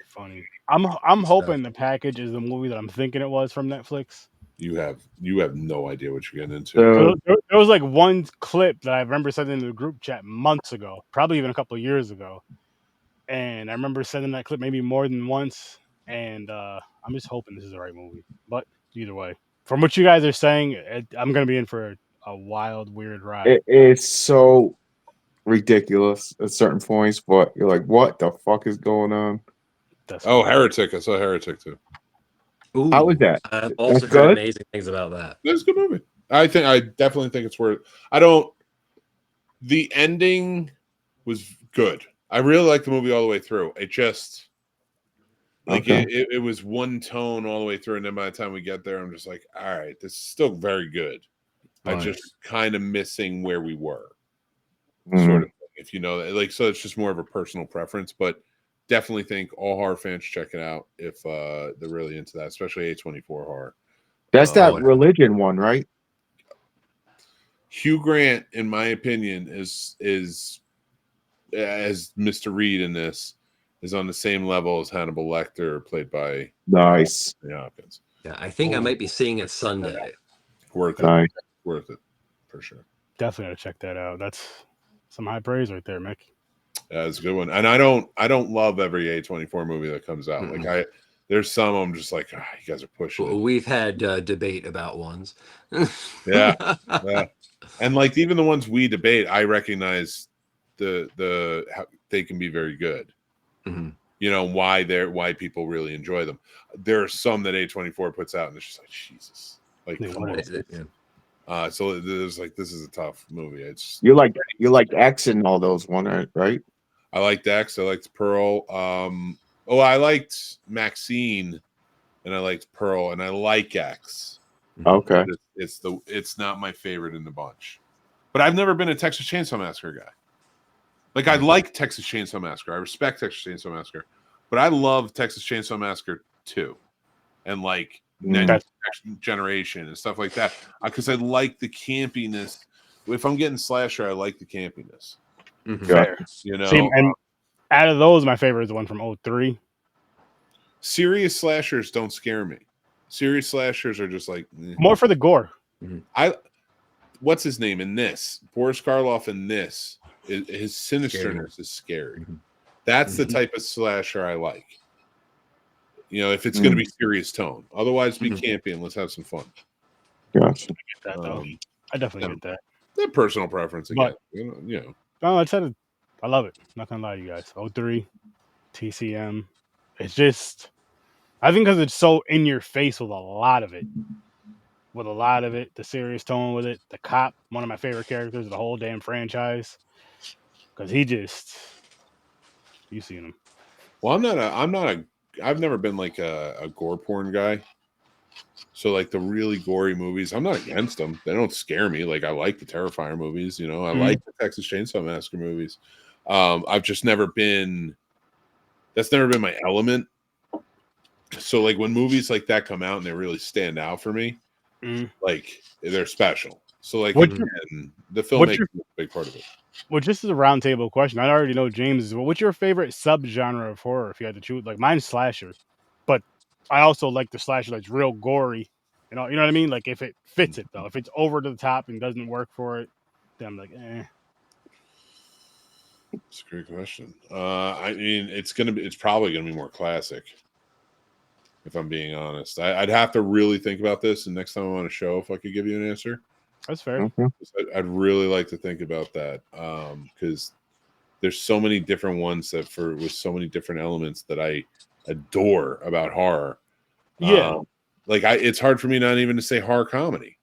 Funny. I'm hoping the package is the movie that I'm thinking it was from Netflix. You have no idea what you're getting into. So, There was like one clip that I remember sending to the group chat months ago, probably even a couple of years ago, and I remember sending that clip maybe more than once. And I'm just hoping this is the right movie. But either way, from what you guys are saying, I'm gonna be in for a wild, weird ride. it's so ridiculous at certain points, but you're like, what the fuck is going on? Heretic. I saw Heretic too. Ooh, How was that? I've also That's heard good? amazing things about that. It's a good movie. I definitely think it's worth. The ending was good. I really liked the movie all the way through. It just it was one tone all the way through, and then by the time we get there, I'm just like, all right, this is still very good. I'm just kind of missing where we were, sort of. If you know that, so it's just more of a personal preference, but definitely think all horror fans check it out if they're really into that, especially A24 horror. That's that religion one, right? Hugh Grant, in my opinion, is as Mr. Reed in this is on the same level as Hannibal Lecter, played by Hopkins. Yeah, I think I might be seeing it Sunday. Worth it. Nice. Worth it for sure. Definitely gotta check that out. That's some high praise right there, Mick. That's a good one. And I don't love every A24 movie that comes out. Like there's some I'm just like, you guys are pushing it. We've had debate about ones. Yeah. And like even the ones we debate, I recognize the how they can be very good. You know why people really enjoy them. There are some that A24 puts out and it's just like Jesus. Like so there's like this is a tough movie. It's you like X and all those one, right? I liked X, I liked Pearl. I liked Maxine and I liked Pearl and I like X. Okay. It's not my favorite in the bunch. But I've never been a Texas Chainsaw Massacre guy. Like I like Texas Chainsaw Massacre. I respect Texas Chainsaw Massacre. But I love Texas Chainsaw Massacre 2. And like Next Generation and stuff like that. Because I like the campiness. If I'm getting slasher, I like the campiness. Fair. You know. See, and out of those, my favorite is the one from 03. Serious slashers don't scare me. Serious slashers are just like more for the gore. What's his name in this? Boris Karloff in this. His sinisterness is scary. That's the type of slasher I like. You know, if it's going to be serious tone. Otherwise, be campy and let's have some fun. Gotcha. I definitely get that. That personal preference again. But, you know. No, I love it. Not gonna lie to you guys. 03, TCM. It's just, I think because it's so in your face with a lot of it. The serious tone with it. The cop, one of my favorite characters of the whole damn franchise. Because you seen him. Well, I've never been like a gore porn guy. So like the really gory movies, I'm not against them. They don't scare me. Like I like the Terrifier movies, you know. I like the Texas Chainsaw Massacre movies. I've just never been. That's never been my element. So like when movies like that come out and they really stand out for me, like they're special. So like the filmmaking is a big part of it. Well, just as a roundtable question, I already know James. Well, what's your favorite subgenre of horror? If you had to choose, like mine's slasher, but I also like the slasher that's real gory. You know what I mean? Like if it fits it though, if it's over to the top and doesn't work for it, then I'm like, eh. It's a great question. I mean, it's probably gonna be more classic. If I'm being honest, I'd have to really think about this. And next time I'm on a show, if I could give you an answer, that's fair. I'd really like to think about that because there's so many different ones with so many different elements that I adore about horror. Yeah, it's hard for me not even to say horror comedy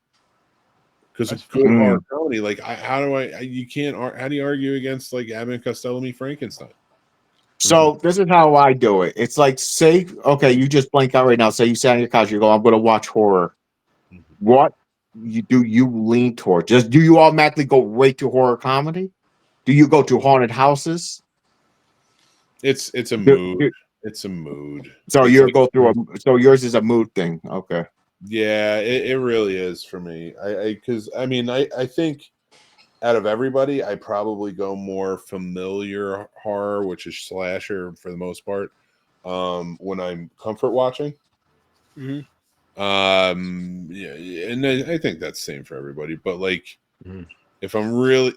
because it's good horror comedy. Like, how do you argue against like Abbott and Costello meet Frankenstein? So this is how I do it. It's like, say, okay, you just blank out right now. Say you sit on your couch, you go, I'm going to watch horror. What you lean toward? Do you automatically go right to horror comedy? Do you go to haunted houses? It's a mood. It's a mood. So so yours is a mood thing. Okay. Yeah, it really is for me. Because I think out of everybody, I probably go more familiar horror, which is slasher for the most part. When I'm comfort watching. Mm-hmm. Yeah, and I think that's the same for everybody. But like, Mhm. if I'm really,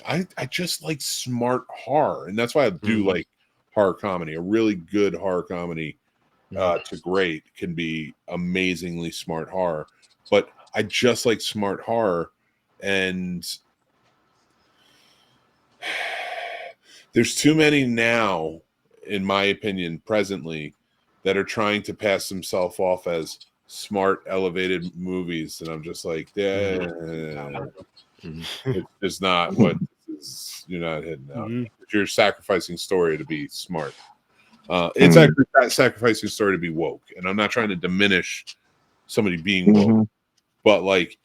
I just like smart horror, and that's why I do like horror comedy. A really good horror comedy, to great, can be amazingly smart horror. But I just like smart horror, and there's too many now, in my opinion, presently, that are trying to pass themselves off as smart, elevated movies, and I'm just like, yeah, it's just not what this is. You're not hitting out. You're sacrificing story to be smart. It's actually sacrificing story to be woke, and I'm not trying to diminish somebody being woke, but like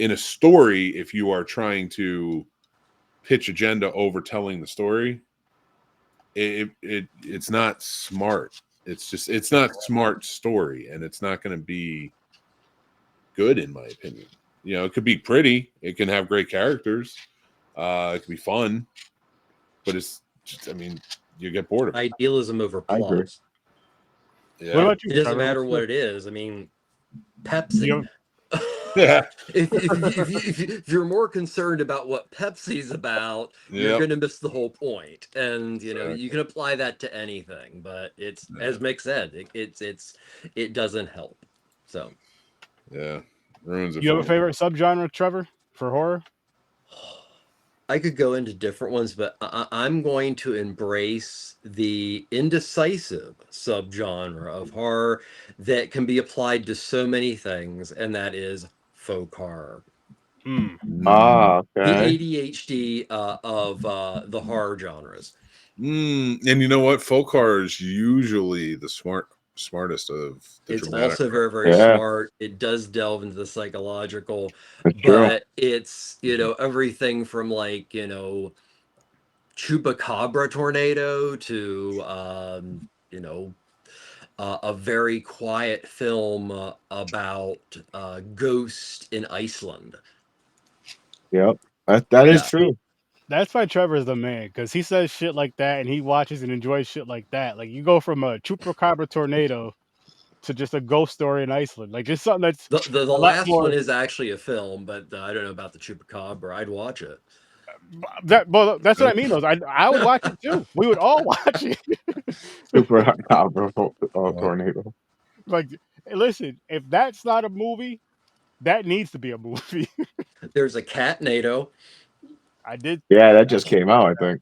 in a story, if you are trying to pitch agenda over telling the story, it's not smart. It's not smart story, and it's not going to be good, in my opinion. You know, it could be pretty, it can have great characters, it could be fun, but it's just, you get bored of it. Idealism over plot. Yeah. What about you, It doesn't Trevor? matter what it is. I mean, Pepsi. Yeah. if you're more concerned about what Pepsi's about, you're going to miss the whole point. And you know, you can apply that to anything, but it's as Mick said, it doesn't help. So yeah, ruins it. You have a favorite subgenre, Trevor, for horror? I could go into different ones, but I'm going to embrace the indecisive subgenre of horror that can be applied to so many things, and that is folk horror. Ah, The okay. ADHD of the horror genres. And you know what? Folk horror is usually the smartest of the It's dramatic also horror. very, very smart. It does delve into the psychological, but it's, you know, everything from like, you know, chupacabra tornado to you know, a very quiet film about ghost in Iceland. Yep, that is true. That's why Trevor's the man, because he says shit like that and he watches and enjoys shit like that. Like you go from a chupacabra tornado to just a ghost story in Iceland, like just something that's The a lot last more. one is actually a film, but I don't know about the chupacabra. I'd watch it. Well, that's what I mean. Though I would watch it too. We would all watch it. Super tornado. Like, hey, listen, if that's not a movie, that needs to be a movie. There's a Catnado. I did. Yeah, that just came out, I think.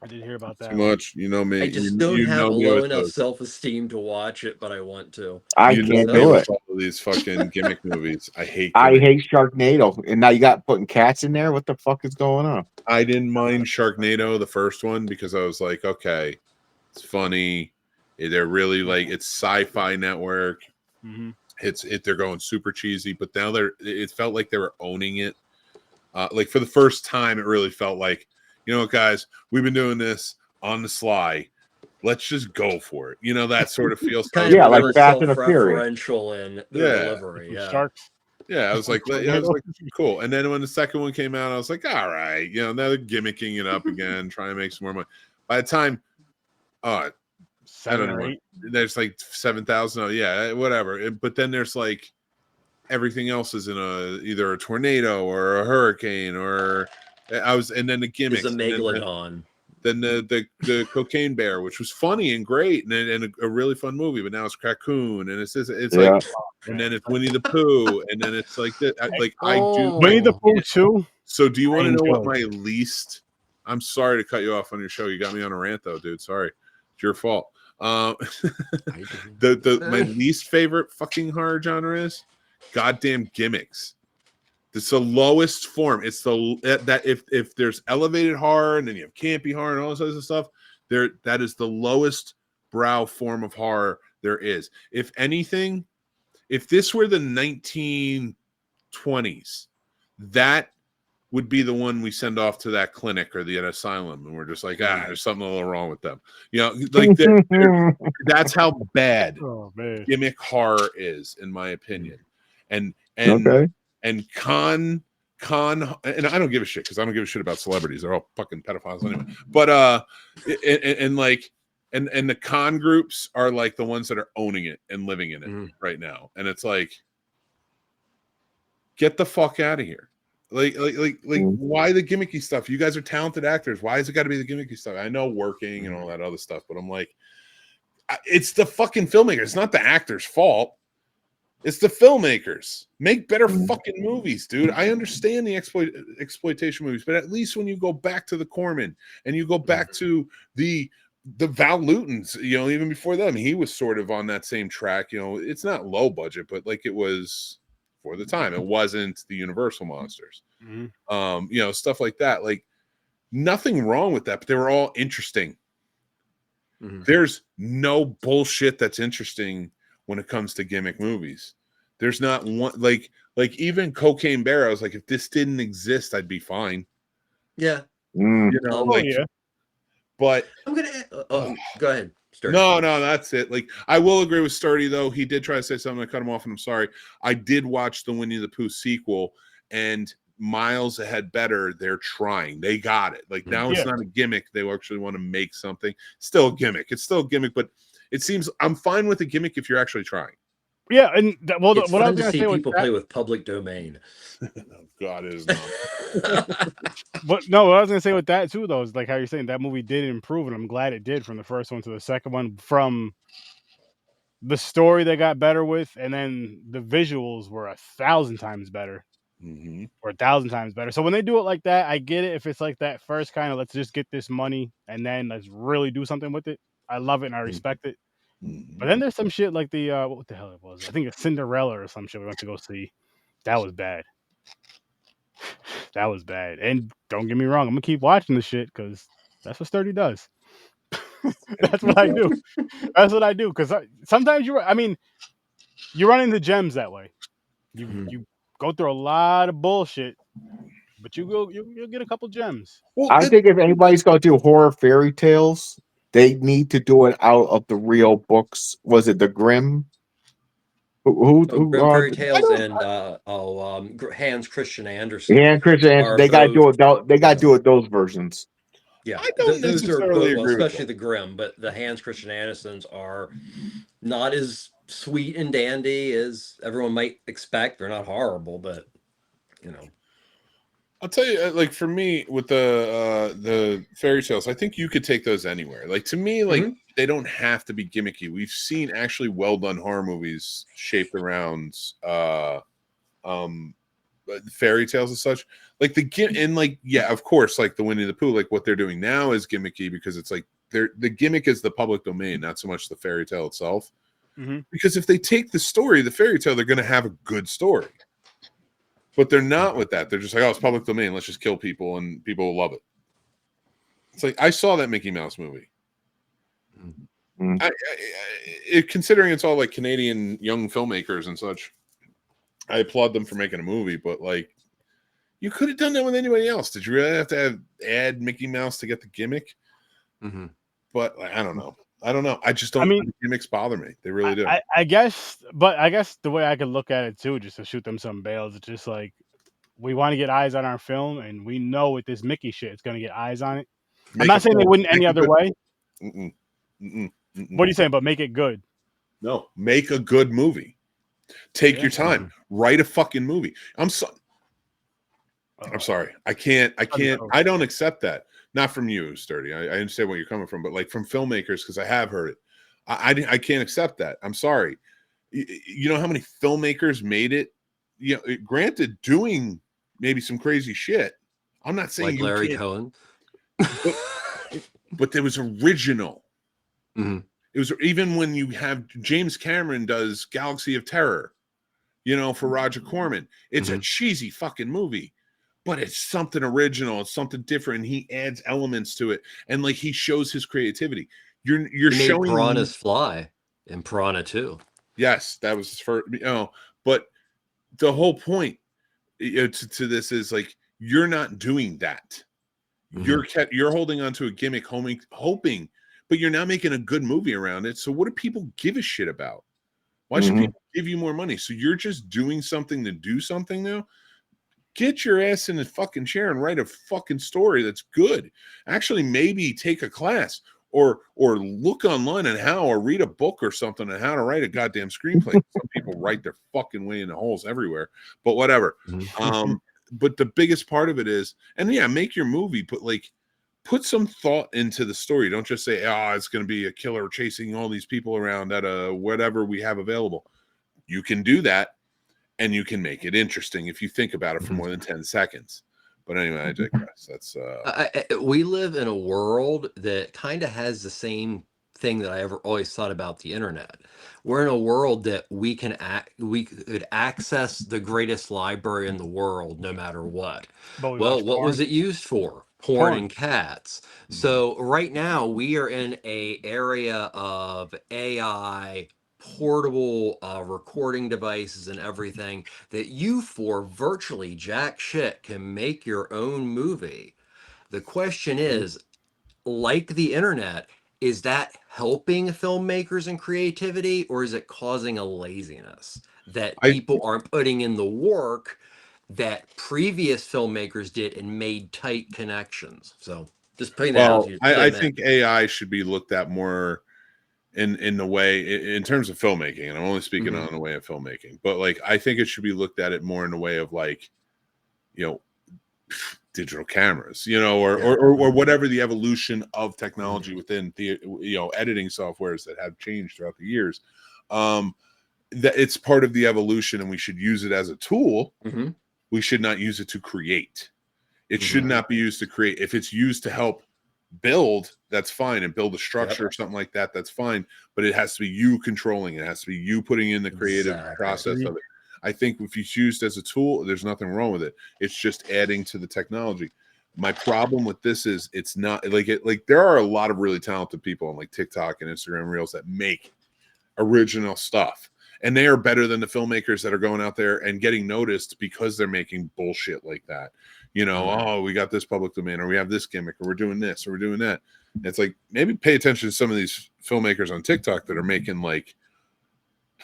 I did hear about that. Too much, you know me. I just don't have a low enough self-esteem to watch it, but I want to. I can't do it. All these fucking gimmick movies. I hate. I hate Sharknado, and now you got putting cats in there. What the fuck is going on? I didn't mind Sharknado, the first one, because I was like, okay, it's funny. They're really like, it's Sci-Fi Network. They're going super cheesy, but now it felt like they were owning it. Like for the first time, it really felt like, you know what, guys, we've been doing this on the sly. Let's just go for it. You know, that sort of feels kind of like Fast and the Furious. In their delivery. Yeah. Sharks. Yeah, I was like, cool. And then when the second one came out, I was like, all right, you know, now they're gimmicking it up again, trying to make some more money. By the time, I don't know, there's like 7,000. Oh, yeah, whatever. But then there's like everything else is in either a tornado or a hurricane or and then the gimmicks. There's a megalodon. Then the cocaine bear, which was funny and great and a really fun movie, but now it's Raccoon and it's like, and then it's Winnie the Pooh, and then it's like that. I do Winnie the Pooh too. So do you want to know what my least? I'm sorry to cut you off on your show. You got me on a rant though, dude. Sorry, it's your fault. My least favorite fucking horror genre is goddamn gimmicks. It's the lowest form. It's that if there's elevated horror and then you have campy horror and all this other stuff, that is the lowest brow form of horror there is. If anything, if this were the 1920s, that would be the one we send off to that clinic or the asylum, and we're just like, there's something a little wrong with them. You know, like that's how bad Oh man. gimmick horror is, in my opinion. And Okay. and con, and I don't give a shit because I don't give a shit about celebrities. They're all fucking pedophiles anyway. But and like and the con groups are like the ones that are owning it and living in it right now. And it's like, get the fuck out of here. Like why the gimmicky stuff? You guys are talented actors. Why has it got to be the gimmicky stuff? I know working and all that other stuff, but I'm like, it's the fucking filmmakers. It's not the actor's fault. It's the filmmakers. Make better fucking movies, dude. I understand the exploitation movies, but at least when you go back to the Corman and you go back to the Val Lutens, you know, even before them, he was sort of on that same track. You know, it's not low budget, but like it was for the time. It wasn't the Universal monsters. You know, stuff like that. Like nothing wrong with that, but they were all interesting. There's no bullshit that's interesting when it comes to gimmick movies. There's not one like even Cocaine Bear. I was like, if this didn't exist, I'd be fine. Yeah. You know, like, yeah. But I'm gonna go ahead. Sturdy. No, that's it. Like, I will agree with Sturdy though. He did try to say something. I cut him off, and I'm sorry. I did watch the Winnie the Pooh sequel, and miles ahead better. They're trying. They got it. Like now, it's not a gimmick. They actually want to make something. Still a gimmick. It's still a gimmick, but it seems I'm fine with a gimmick if you're actually trying. Yeah, and well, It's what I fun was to gonna see say people play with public domain. God, it is not. But no, what I was gonna say with that too, though, is like how you're saying that movie did improve, and I'm glad it did from the first one to the second one. From the story they got better with, and then the visuals were 1,000 times better, or 1,000 times better. So when they do it like that, I get it. If it's like that first kind of let's just get this money and then let's really do something with it, I love it and I respect it. But then there's some shit like the what the hell it was? I think it's Cinderella or some shit we went to go see. That was bad. That was bad. And don't get me wrong, I'm gonna keep watching the shit because that's what Sturdy does. That's what I do. That's what I do. Because sometimes you run into gems that way. You go through a lot of bullshit, but you'll get a couple gems. Well, I think if anybody's going to do horror fairy tales, they need to do it out of the real books. Was it the Grimm? Who Grim Fairy Tales and Hans Christian Andersen. Yeah, Christian Andersen. They got to do it. They got to do it those versions. Yeah, I don't necessarily agree with especially that. the Grimm, but the Hans Christian Andersens are not as sweet and dandy as everyone might expect. They're not horrible, but you know. I'll tell you, like for me with the fairy tales, I think you could take those anywhere. Like to me, like they don't have to be gimmicky. We've seen actually well done horror movies shaped around fairy tales and such. Like and like yeah, of course, like the Winnie the Pooh, like what they're doing now is gimmicky because it's like the gimmick is the public domain, not so much the fairy tale itself. Because if they take the story, the fairy tale, they're going to have a good story. But they're not with that. They're just like, oh, it's public domain. Let's just kill people and people will love it. It's like, I saw that Mickey Mouse movie. Considering it's all like Canadian young filmmakers and such, I applaud them for making a movie, but like, you could have done that with anybody else. Did you really have to add Mickey Mouse to get the gimmick? But like, I don't know. I just don't. I mean, gimmicks bother me. They really do. I guess the way I could look at it too, just to shoot them some bails, it's just like we want to get eyes on our film, and we know with this Mickey shit, it's going to get eyes on it. I'm not saying they wouldn't any other way. What are you saying? But make it good. No, make a good movie. Take your time. Write a fucking movie. I'm sorry. I can't. I don't accept that. Not from you, Sturdy. I understand where you're coming from, but like from filmmakers, because I have heard it. I can't accept that. I'm sorry. You know how many filmmakers made it? You know, granted, doing maybe some crazy shit. I'm not saying like Larry Cohen, but there was original. It was even when you have James Cameron does Galaxy of Terror, you know, for Roger Corman. It's a cheesy fucking movie. But it's something original. It's something different. And he adds elements to it, and like he shows his creativity. You're showing Piranha's Fly in Piranha 2. Yes, that was his first. You know, but the whole point to this is like You're not doing that. You're holding on to a gimmick, hoping, but you're not making a good movie around it. So what do people give a shit about? Why should people give you more money? So you're just doing something to do something now? Get your ass in the fucking chair and write a fucking story that's good. Actually, maybe take a class or look online on how, or read a book or something on how to write a goddamn screenplay. Some people write their fucking way in the holes everywhere, but whatever. But the biggest part of it is, and yeah, make your movie, but like, put some thought into the story. Don't just say, it's going to be a killer chasing all these people around at whatever we have available. You can do that, and you can make it interesting if you think about it for more than 10 seconds. But anyway, I digress. That's we live in a world that kind of has the same thing that I ever always thought about the internet. We're in a world that we could access the greatest library in the world no matter what. Well, what was it used for? Porn and cats. So right now we are in a area of AI portable recording devices and everything that you, for virtually jack shit, can make your own movie. The question is, like the internet, is that helping filmmakers and creativity, or is it causing a laziness that people aren't putting in the work that previous filmmakers did and made tight connections? So just putting that out. I think AI should be looked at more in the way, in terms of filmmaking, and I'm only speaking on the way of filmmaking, but like, I think it should be looked at it more in the way of like, digital cameras, or whatever the evolution of technology within the editing softwares that have changed throughout the years. That it's part of the evolution, and we should use it as a tool. We should not use it to create. It should not be used to create. If it's used to help build, that's fine, and build a structure or something like that, that's fine. But it has to be you controlling it. It has to be you putting in the creative process of it. I think if it's used as a tool, there's nothing wrong with it. It's just adding to the technology. My problem with this is it's not like there are a lot of really talented people on like TikTok and Instagram Reels that make original stuff, and they are better than the filmmakers that are going out there and getting noticed because they're making bullshit like that. We got this public domain, or we have this gimmick, or we're doing this, or we're doing that. And it's like, maybe pay attention to some of these filmmakers on TikTok that are making like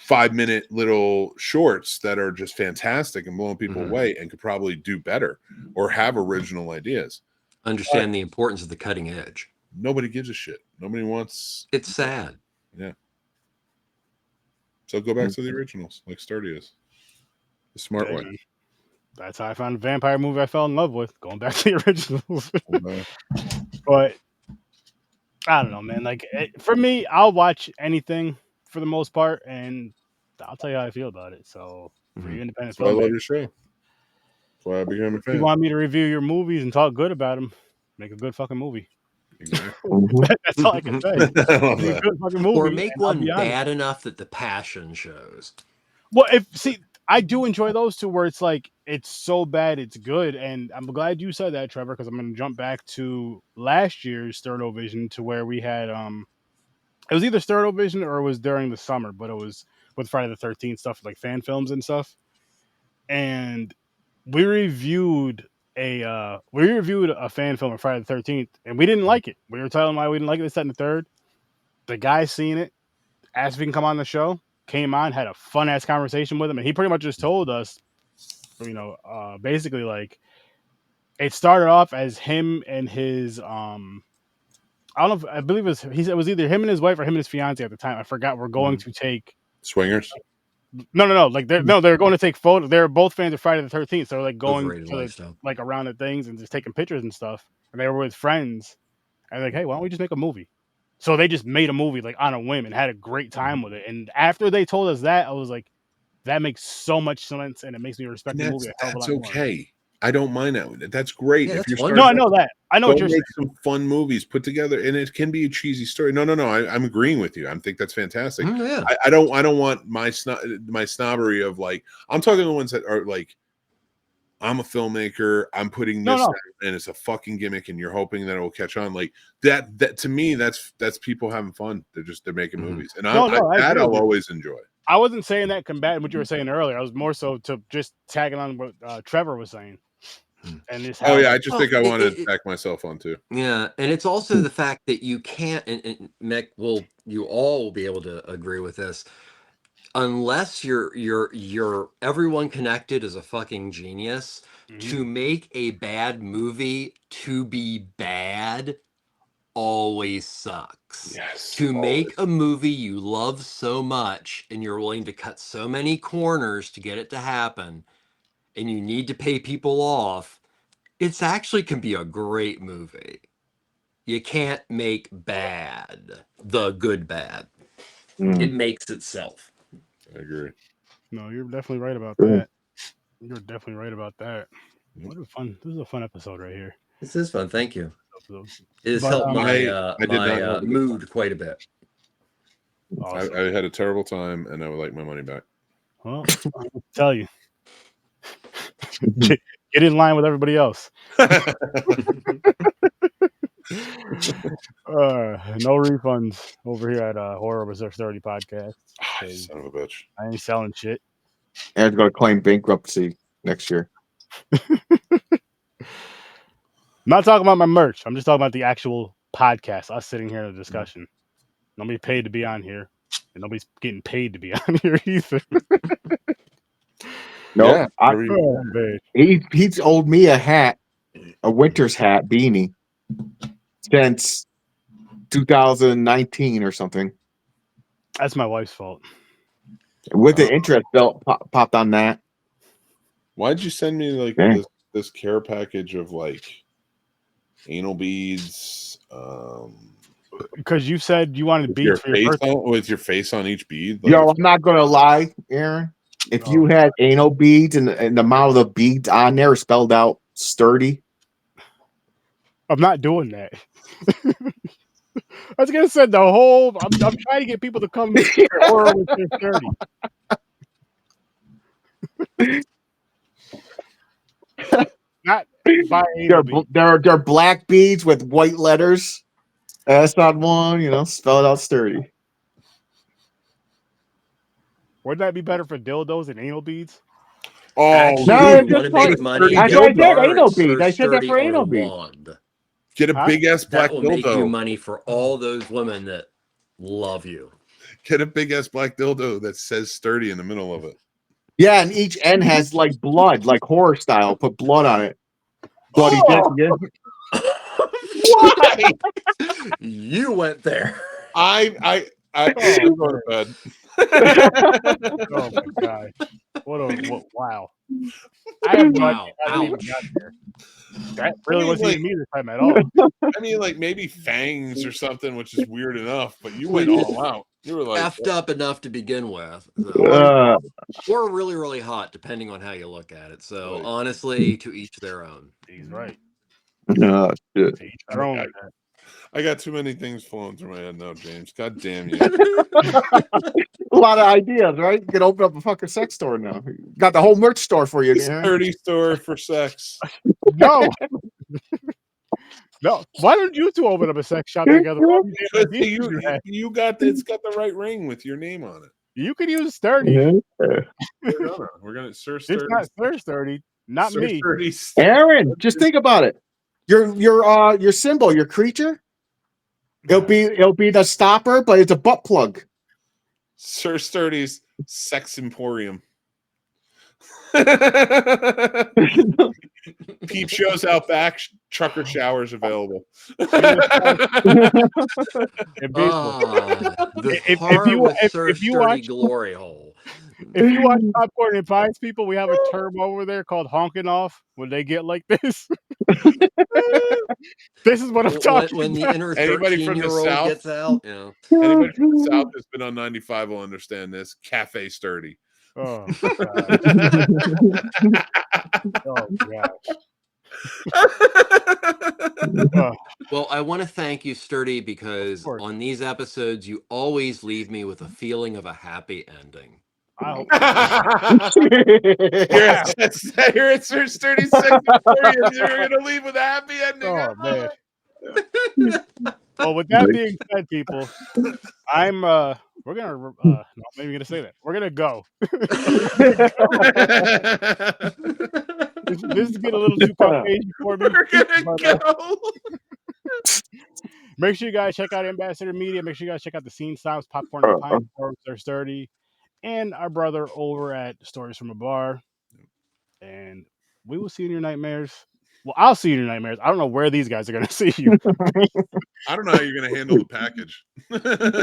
5-minute little shorts that are just fantastic and blowing people away, and could probably do better or have original ideas. Understand the importance of the cutting edge. Nobody gives a shit. Nobody wants. It's sad. Yeah. So go back to the originals, like Sturdy is. The smart way. That's how I found a vampire movie I fell in love with, going back to the originals. But I don't know, man. Like, for me, I'll watch anything for the most part, and I'll tell you how I feel about it. So, for you independent filmmakers, I love your show. That's why I became a fan. If you want me to review your movies and talk good about them, make a good fucking movie. Exactly. That's all I can say. Make a good fucking movie, or make one bad enough that the passion shows. Well, I do enjoy those two where it's like, it's so bad it's good, and I'm glad you said that, Trevor, because I'm going to jump back to last year's Sternovision, to where we had it was either Sternovision or it was during the summer, but it was with Friday the 13th stuff, like fan films and stuff, and we reviewed a fan film of Friday the 13th, and we didn't like it. We were telling why we didn't like it. This, that, and the third. The guy seen it, asked if he can come on the show, came on, had a fun ass conversation with him, and he pretty much just told us, basically, like, it started off as him and his I don't know. I believe it was either him and his wife or him and his fiance at the time. I forgot. We're going to take swingers. No. Like they're going to take photos. They're both fans of Friday the 13th, so they're like going to like around the things and just taking pictures and stuff. And they were with friends, and like, hey, why don't we just make a movie? So they just made a movie like on a whim and had a great time with it. And after they told us that, I was like, that makes so much sense, and it makes me respect the movie. That's okay. More. I don't mind that. That's great. Yeah, if you're no, I know that. I know what you're saying. Make some fun movies put together, and it can be a cheesy story. No. I'm agreeing with you. I think that's fantastic. Yeah. I don't want my snobbery of like, I'm talking the ones that are like, I'm a filmmaker, I'm putting this out, and it's a fucking gimmick, and you're hoping that it will catch on. Like that to me, that's people having fun. They're making movies, and I'll always enjoy. I wasn't saying that combating what you were saying earlier. I was more so to just tagging on what Trevor was saying. And it's Oh how, yeah, I just think I want to back myself on too. Yeah, and it's also the fact that you can't, and Mick, you all will be able to agree with this, unless you're everyone connected is a fucking genius. To make a bad movie to be bad always sucks. Yes. To make a movie you love so much and you're willing to cut so many corners to get it to happen, and you need to pay people off, it's actually can be a great movie. You can't make bad the good bad. It makes itself. I agree. No, you're definitely right about that. You're definitely right about that. What a fun! This is a fun episode right here. This is fun. Thank you. Episode. It has But, helped my I did not have a good mood quite a bit. Awesome. I had a terrible time, and I would like my money back. Well, I'll tell you, get in line with everybody else. No refunds over here at HorrorWithSirSturdy podcast. Son of a bitch. I ain't selling shit. Aaron's going to claim bankruptcy next year. I'm not talking about my merch. I'm just talking about the actual podcast. Us sitting here in a discussion. Nobody's paid to be on here, and nobody's getting paid to be on here either. No, Yeah, he's owed me a hat, a winter's hat beanie, since 2019 or something. That's my wife's fault. With the interest belt popped on that. Why'd you send me like this care package of like anal beads? Because you said you wanted beads for your birthday. With your face on each bead. Like, Yo, I'm not gonna lie, Aaron. If you had anal beads and the amount of the beads on there spelled out sturdy. I'm not doing that. I was gonna say the whole. I'm trying to get people to come to horror with their 30. Not by they're black beads with white letters. S on one, spelled out sturdy. Wouldn't that be better for dildos and anal beads? Oh no! I said anal beads. I said that for anal beads. Get a big ass black dildo. That will make you money for all those women that love you. Get a big ass black dildo that says sturdy in the middle of it. Yeah, and each end has like blood, like horror style. Put blood on it. Bloody dick. Why? You went there. I go to bed. Oh my god! Wow! I have no idea how even got there. That really wasn't even me this time at all. I mean, like maybe fangs or something, which is weird enough, but you went all out. You were like effed up enough to begin with, or really, really hot, depending on how you look at it. So right. Honestly, to each their own. He's right. No, shit. To each their own. I got too many things flowing through my head now, James. God damn you. A lot of ideas, right? You can open up a fucking sex store now. Got the whole merch store for you. Sturdy store for sex. No. No. Why don't you two open up a sex shop together? You got it's got the right ring with your name on it. You can use sturdy. We're gonna Sir Sturdy. It's not Sir Sturdy, not Sir me. Sturdy. Aaron, just think about it. Your symbol, your creature. It'll be the stopper, but it's a butt plug. Sir Sturdy's Sex Emporium. Peep shows out back. Trucker showers available. If you watch Glory Hole. If you watch Popcorn and Pies, people, we have a term over there called honking off when they get like this. This is what I'm talking when the about. inner Anybody from the South gets out, anybody from the South that's been on 95 will understand this. Cafe Sturdy. Oh, God. Oh, gosh. Well, I want to thank you, Sturdy, because on these episodes, you always leave me with a feeling of a happy ending. I hope Here at Sir Sturdy's Sex Emporium, you're going to leave with a happy ending. Oh, man. Well, with that being said, people, we're gonna no, I'm not even gonna say that. We're gonna go. This is getting a little too Caucasian for me. We're gonna But, go. make sure you guys check out Ambassador Media. Make sure you guys check out the Scene Snobs, Popcorn and Pint, HorrorWithSirSturdy, and our brother over at Stories from a Bar. And we will see you in your nightmares. Well, I'll see you in your nightmares. I don't know where these guys are going to see you. I don't know how you're gonna handle the package.